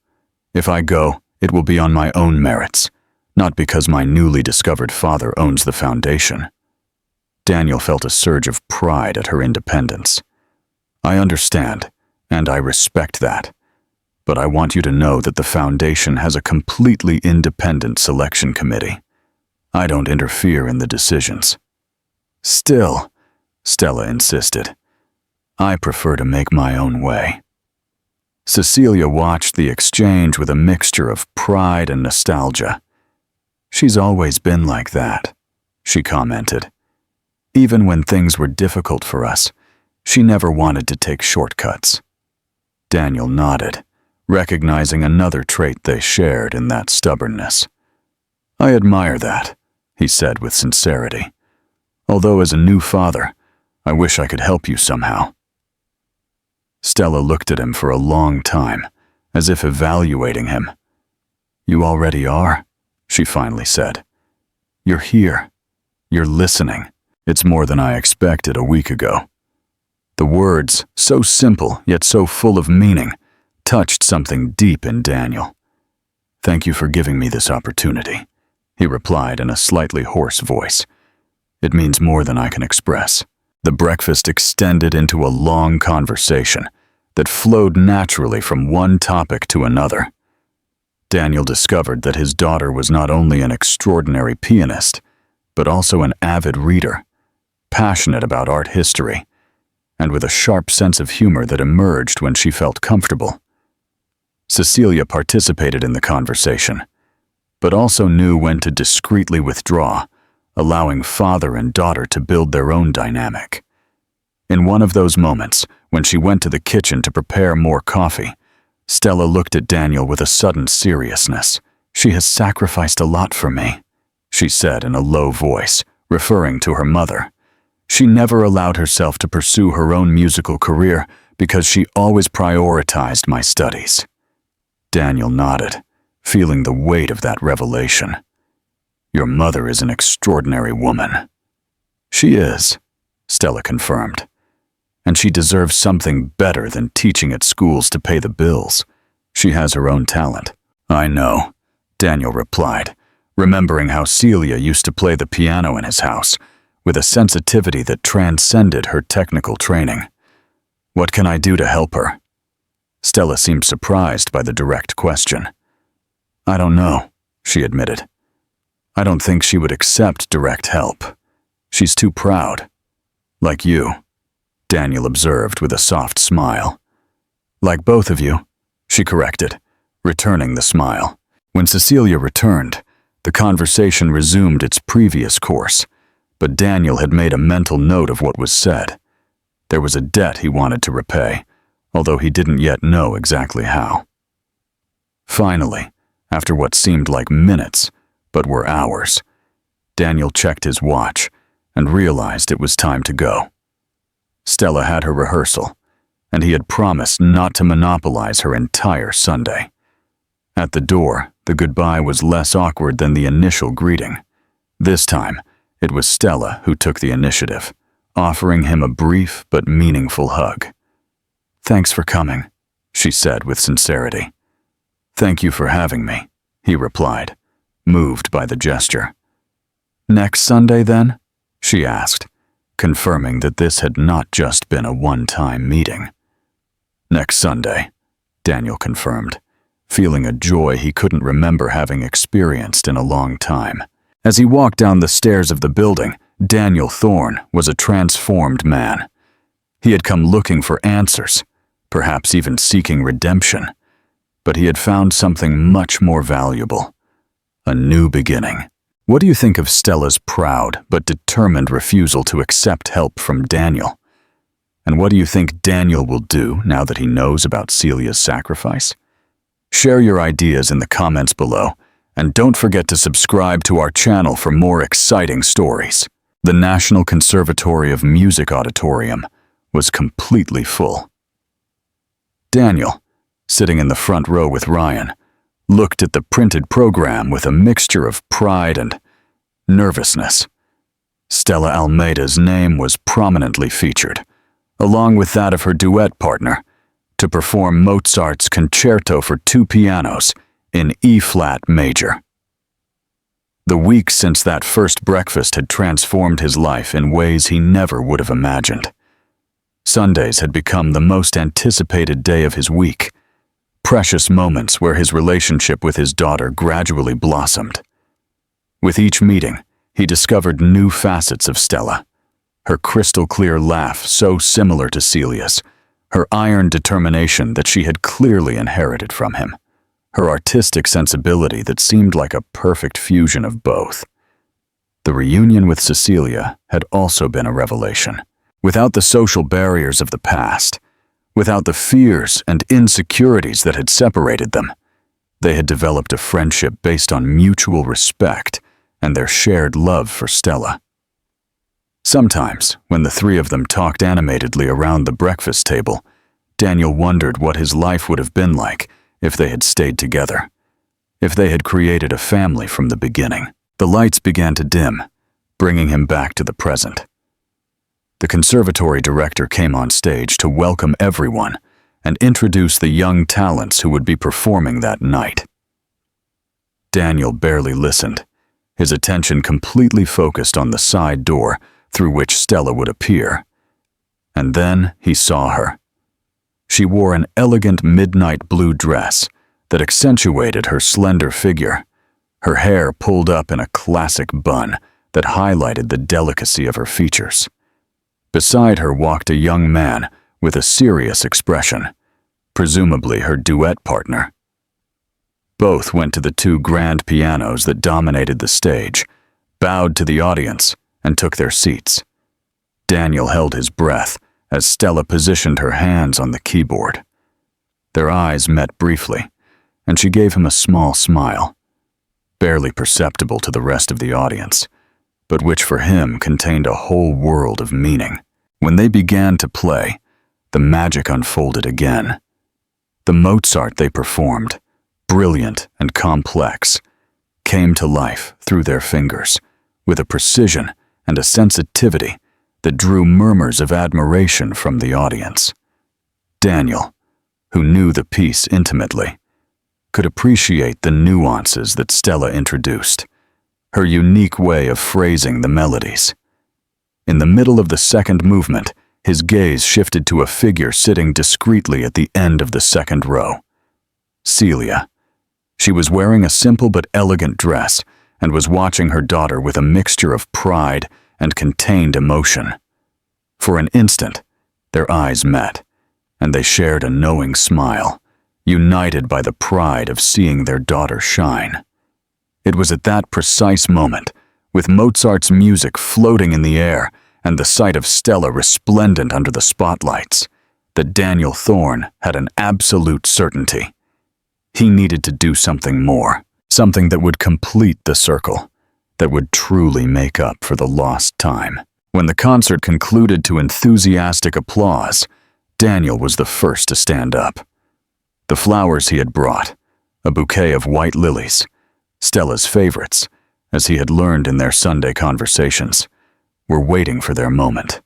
If I go, it will be on my own merits, not because my newly discovered father owns the foundation." Daniel felt a surge of pride at her independence. "I understand, and I respect that. But I want you to know that the foundation has a completely independent selection committee. I don't interfere in the decisions." "Still," Stella insisted, "I prefer to make my own way." Cecilia watched the exchange with a mixture of pride and nostalgia. "She's always been like that," she commented. "Even when things were difficult for us, she never wanted to take shortcuts." Daniel nodded, recognizing another trait they shared in that stubbornness. "I admire that," he said with sincerity. "Although as a new father, I wish I could help you somehow." Stella looked at him for a long time, as if evaluating him. "You already are," she finally said. "You're here. You're listening. It's more than I expected a week ago." The words, so simple yet so full of meaning, touched something deep in Daniel. "Thank you for giving me this opportunity," he replied in a slightly hoarse voice. "It means more than I can express." The breakfast extended into a long conversation that flowed naturally from one topic to another. Daniel discovered that his daughter was not only an extraordinary pianist, but also an avid reader, passionate about art history, and with a sharp sense of humor that emerged when she felt comfortable. Cecilia participated in the conversation, but also knew when to discreetly withdraw, allowing father and daughter to build their own dynamic. In one of those moments, when she went to the kitchen to prepare more coffee, Stella looked at Daniel with a sudden seriousness. "She has sacrificed a lot for me," she said in a low voice, referring to her mother. "She never allowed herself to pursue her own musical career because she always prioritized my studies." Daniel nodded, feeling the weight of that revelation. "Your mother is an extraordinary woman." "She is," Stella confirmed. "And she deserves something better than teaching at schools to pay the bills. She has her own talent." "I know," Daniel replied, remembering how Celia used to play the piano in his house, with a sensitivity that transcended her technical training. "What can I do to help her?" Stella seemed surprised by the direct question. "I don't know," she admitted. "I don't think she would accept direct help. She's too proud. Like you," Daniel observed with a soft smile. "Like both of you," she corrected, returning the smile. When Cecilia returned, the conversation resumed its previous course, but Daniel had made a mental note of what was said. There was a debt he wanted to repay, although he didn't yet know exactly how. Finally, after what seemed like minutes, but were hours, Daniel checked his watch and realized it was time to go. Stella had her rehearsal, and he had promised not to monopolize her entire Sunday. At the door, the goodbye was less awkward than the initial greeting. This time, it was Stella who took the initiative, offering him a brief but meaningful hug. "Thanks for coming," she said with sincerity. "Thank you for having me," he replied, moved by the gesture. "Next Sunday, then?" she asked, confirming that this had not just been a one-time meeting. "Next Sunday," Daniel confirmed, feeling a joy he couldn't remember having experienced in a long time. As he walked down the stairs of the building, Daniel Thorne was a transformed man. He had come looking for answers, perhaps even seeking redemption. but he had found something much more valuable: a new beginning. What do you think of Stella's proud but determined refusal to accept help from Daniel? And what do you think Daniel will do now that he knows about Celia's sacrifice? Share your ideas in the comments below, and don't forget to subscribe to our channel for more exciting stories. The National Conservatory of Music Auditorium was completely full. Daniel, sitting in the front row with Ryan, looked at the printed program with a mixture of pride and nervousness. Stella Almeida's name was prominently featured, along with that of her duet partner, to perform Mozart's Concerto for Two Pianos in E-flat major. The weeks since that first breakfast had transformed his life in ways he never would have imagined. Sundays had become the most anticipated day of his week, precious moments where his relationship with his daughter gradually blossomed. With each meeting, he discovered new facets of Stella. Her crystal-clear laugh so similar to Celia's, her iron determination that she had clearly inherited from him, her artistic sensibility that seemed like a perfect fusion of both. The reunion with Cecilia had also been a revelation. Without the social barriers of the past, without the fears and insecurities that had separated them, they had developed a friendship based on mutual respect and their shared love for Stella. Sometimes, when the three of them talked animatedly around the breakfast table, Daniel wondered what his life would have been like if they had stayed together, if they had created a family from the beginning. The lights began to dim, bringing him back to the present. The conservatory director came on stage to welcome everyone and introduce the young talents who would be performing that night. Daniel barely listened, his attention completely focused on the side door through which Stella would appear. And then he saw her. She wore an elegant midnight blue dress that accentuated her slender figure, her hair pulled up in a classic bun that highlighted the delicacy of her features. Beside her walked a young man with a serious expression, presumably her duet partner. Both went to the two grand pianos that dominated the stage, bowed to the audience, and took their seats. Daniel held his breath as Stella positioned her hands on the keyboard. Their eyes met briefly, and she gave him a small smile, barely perceptible to the rest of the audience, but which for him contained a whole world of meaning. When they began to play, the magic unfolded again. The Mozart they performed, brilliant and complex, came to life through their fingers, with a precision and a sensitivity that drew murmurs of admiration from the audience. Daniel, who knew the piece intimately, could appreciate the nuances that Stella introduced, her unique way of phrasing the melodies. In the middle of the second movement, his gaze shifted to a figure sitting discreetly at the end of the second row. Celia. She was wearing a simple but elegant dress and was watching her daughter with a mixture of pride and contained emotion. For an instant, their eyes met, and they shared a knowing smile, united by the pride of seeing their daughter shine. It was at that precise moment, with Mozart's music floating in the air and the sight of Stella resplendent under the spotlights, that Daniel Thorne had an absolute certainty. He needed to do something more, something that would complete the circle, that would truly make up for the lost time. When the concert concluded to enthusiastic applause, Daniel was the first to stand up. The flowers he had brought, a bouquet of white lilies, Stella's favorites, as he had learned in their Sunday conversations, were waiting for their moment.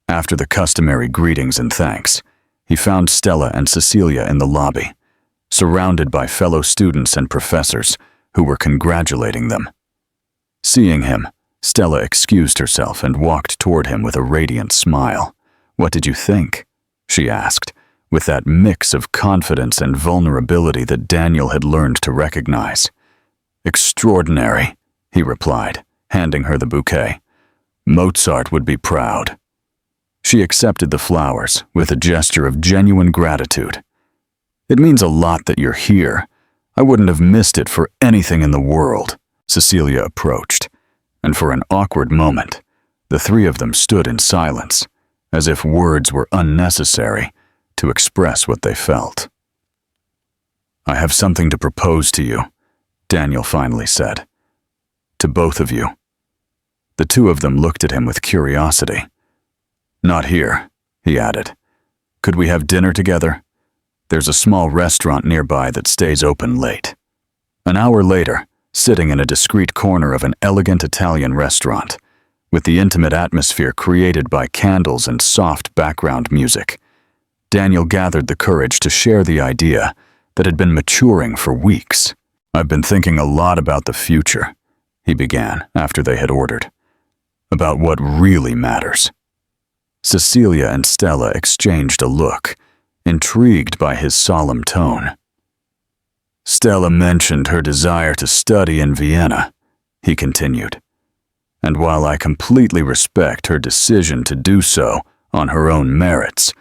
After the customary greetings and thanks, he found Stella and Cecilia in the lobby, surrounded by fellow students and professors who were congratulating them. Seeing him, Stella excused herself and walked toward him with a radiant smile. "What did you think?" she asked, with that mix of confidence and vulnerability that Daniel had learned to recognize. "Extraordinary," he replied, handing her the bouquet. "Mozart would be proud." She accepted the flowers with a gesture of genuine gratitude. It means a lot that you're here. I wouldn't have missed it for anything in the world. Cecilia approached, and for an awkward moment, the three of them stood in silence, as if words were unnecessary to express what they felt. I have something to propose to you, Daniel finally said. To both of you. The two of them looked at him with curiosity. Not here, he added. Could we have dinner together? There's a small restaurant nearby that stays open late. An hour later, sitting in a discreet corner of an elegant Italian restaurant, with the intimate atmosphere created by candles and soft background music, Daniel gathered the courage to share the idea that had been maturing for weeks. I've been thinking a lot about the future, he began after they had ordered. About what really matters. Cecilia and Stella exchanged a look, intrigued by his solemn tone. Stella mentioned her desire to study in Vienna, he continued. And while I completely respect her decision to do so on her own merits,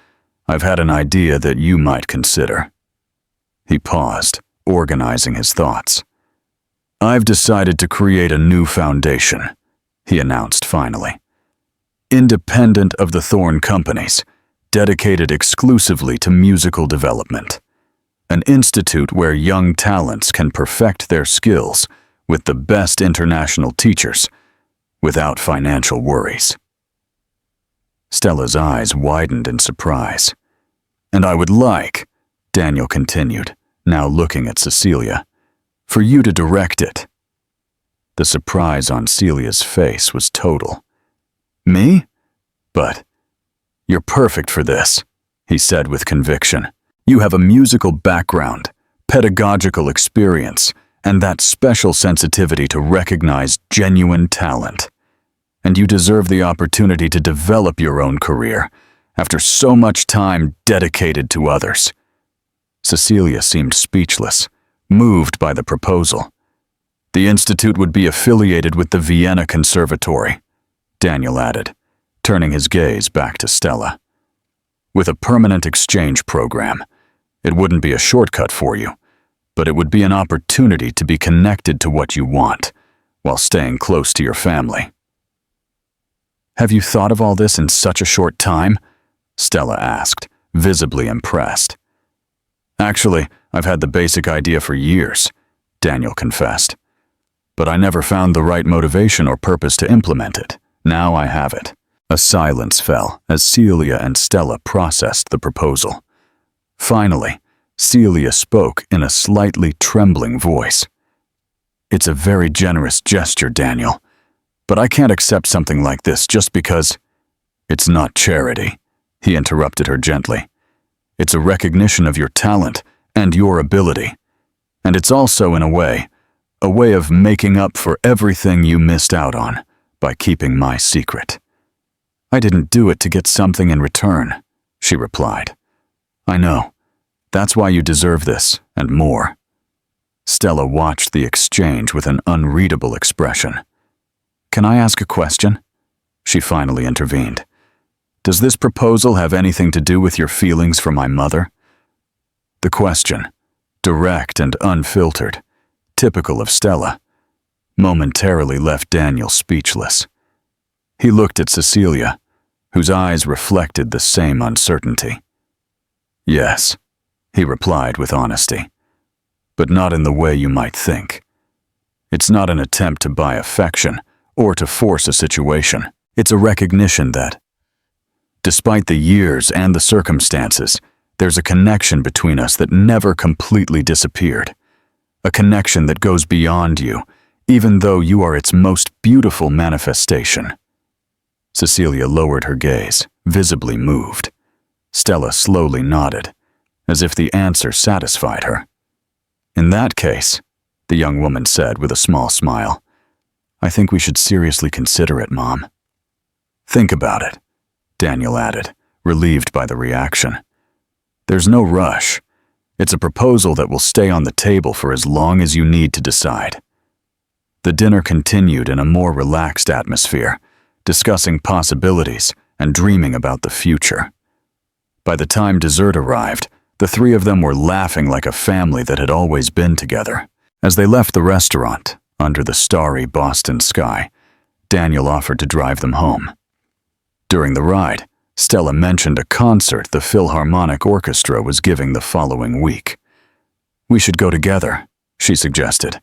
I've had an idea that you might consider. He paused, organizing his thoughts. I've decided to create a new foundation, he announced finally. Independent of the Thorn companies, dedicated exclusively to musical development. An institute where young talents can perfect their skills with the best international teachers, without financial worries. Stella's eyes widened in surprise. And I would like, Daniel continued, now looking at Cecilia, for you to direct it. The surprise on Celia's face was total. Me? But you're perfect for this, he said with conviction. You have a musical background, pedagogical experience, and that special sensitivity to recognize genuine talent. And you deserve the opportunity to develop your own career after so much time dedicated to others. Cecilia seemed speechless, moved by the proposal. The institute would be affiliated with the Vienna Conservatory, Daniel added, turning his gaze back to Stella. With a permanent exchange program, it wouldn't be a shortcut for you, but it would be an opportunity to be connected to what you want, while staying close to your family. Have you thought of all this in such a short time? Stella asked, visibly impressed. Actually, I've had the basic idea for years, Daniel confessed. But I never found the right motivation or purpose to implement it. Now I have it. A silence fell as Celia and Stella processed the proposal. Finally, Celia spoke in a slightly trembling voice. It's a very generous gesture, Daniel, but I can't accept something like this just because... It's not charity, he interrupted her gently. It's a recognition of your talent and your ability. And it's also, in a way of making up for everything you missed out on by keeping my secret. I didn't do it to get something in return, she replied. I know. That's why you deserve this, and more. Stella watched the exchange with an unreadable expression. Can I ask a question? She finally intervened. Does this proposal have anything to do with your feelings for my mother? The question, direct and unfiltered, typical of Stella, momentarily left Daniel speechless. He looked at Cecilia, whose eyes reflected the same uncertainty. Yes, he replied with honesty, but not in the way you might think. It's not an attempt to buy affection or to force a situation. It's a recognition that, despite the years and the circumstances, there's a connection between us that never completely disappeared. A connection that goes beyond you, even though you are its most beautiful manifestation. Cecilia lowered her gaze, visibly moved. Stella slowly nodded, as if the answer satisfied her. In that case, the young woman said with a small smile, I think we should seriously consider it, Mom. Think about it, Daniel added, relieved by the reaction. There's no rush. It's a proposal that will stay on the table for as long as you need to decide. The dinner continued in a more relaxed atmosphere, discussing possibilities and dreaming about the future. By the time dessert arrived, The three of them were laughing like a family that had always been together. As they left the restaurant, under the starry Boston sky, Daniel offered to drive them home. During the ride, Stella mentioned a concert the Philharmonic Orchestra was giving the following week. "We should go together," she suggested,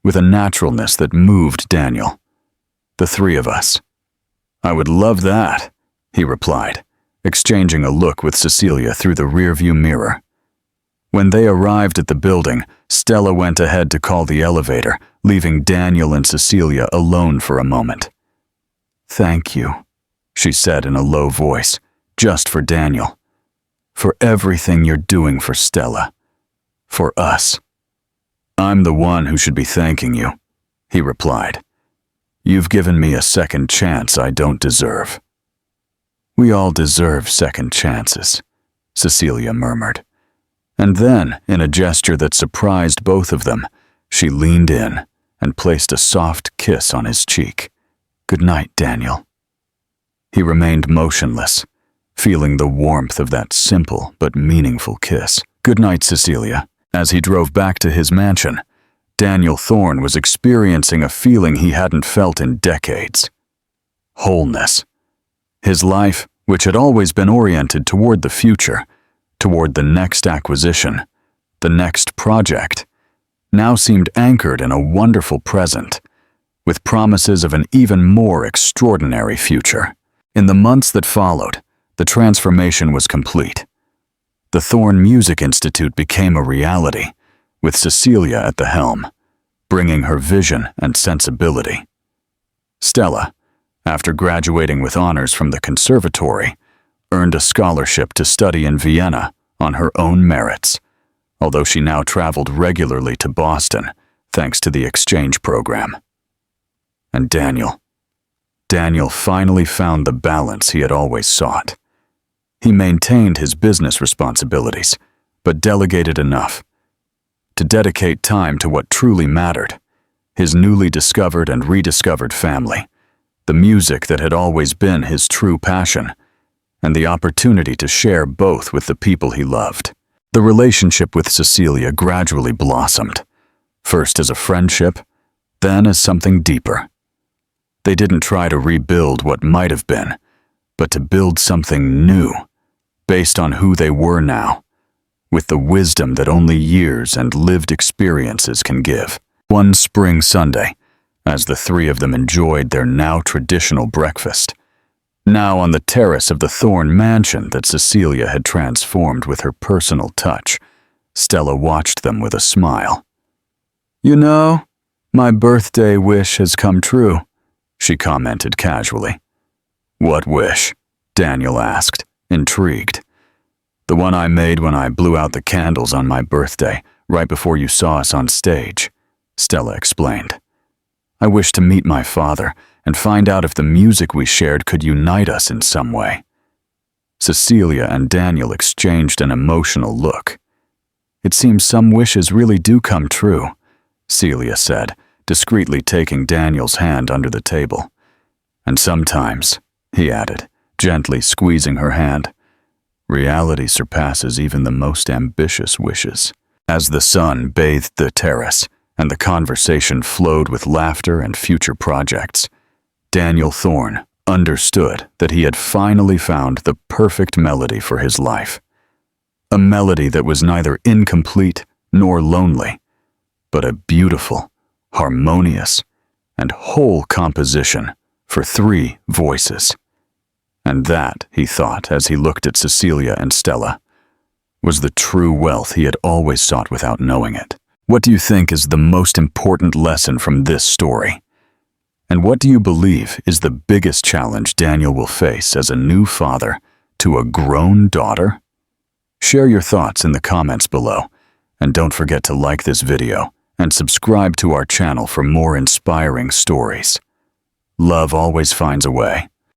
with a naturalness that moved Daniel. "The three of us." "I would love that," he replied, exchanging a look with Cecilia through the rearview mirror. When they arrived at the building, Stella went ahead to call the elevator, leaving Daniel and Cecilia alone for a moment. "Thank you," she said in a low voice, just for Daniel. "For everything you're doing for Stella. For us." "I'm the one who should be thanking you," he replied. "You've given me a second chance I don't deserve." "We all deserve second chances," Cecilia murmured. And then, in a gesture that surprised both of them, she leaned in and placed a soft kiss on his cheek. "Good night, Daniel." He remained motionless, feeling the warmth of that simple but meaningful kiss. "Good night, Cecilia." As he drove back to his mansion, Daniel Thorne was experiencing a feeling he hadn't felt in decades. Wholeness. His life, which had always been oriented toward the future, toward the next acquisition, the next project, now seemed anchored in a wonderful present, with promises of an even more extraordinary future. In the months that followed, the transformation was complete. The Thorne Music Institute became a reality, with Cecilia at the helm, bringing her vision and sensibility. Stella, after graduating with honors from the conservatory, earned a scholarship to study in Vienna on her own merits, although she now traveled regularly to Boston thanks to the exchange program. And Daniel finally found the balance he had always sought. He maintained his business responsibilities, but delegated enough to dedicate time to what truly mattered: his newly discovered and rediscovered family, the music that had always been his true passion, and the opportunity to share both with the people he loved. The relationship with Cecilia gradually blossomed, first as a friendship, then as something deeper. They didn't try to rebuild what might have been, but to build something new, based on who they were now, with the wisdom that only years and lived experiences can give. One spring Sunday, as the three of them enjoyed their now traditional breakfast, now on the terrace of the Thorne mansion that Cecilia had transformed with her personal touch, Stella watched them with a smile. "You know, my birthday wish has come true," she commented casually. "What wish?" Daniel asked, intrigued. "The one I made when I blew out the candles on my birthday, right before you saw us on stage," Stella explained. "I wish to meet my father and find out if the music we shared could unite us in some way." Cecilia and Daniel exchanged an emotional look. "It seems some wishes really do come true," Celia said, discreetly taking Daniel's hand under the table. "And sometimes," he added, gently squeezing her hand, "reality surpasses even the most ambitious wishes." As the sun bathed the terrace and the conversation flowed with laughter and future projects, Daniel Thorne understood that he had finally found the perfect melody for his life. A melody that was neither incomplete nor lonely, but a beautiful, harmonious, and whole composition for three voices. And that, he thought as he looked at Cecilia and Stella, was the true wealth he had always sought without knowing it. What do you think is the most important lesson from this story? And what do you believe is the biggest challenge Daniel will face as a new father to a grown daughter? Share your thoughts in the comments below, and don't forget to like this video and subscribe to our channel for more inspiring stories. Love always finds a way.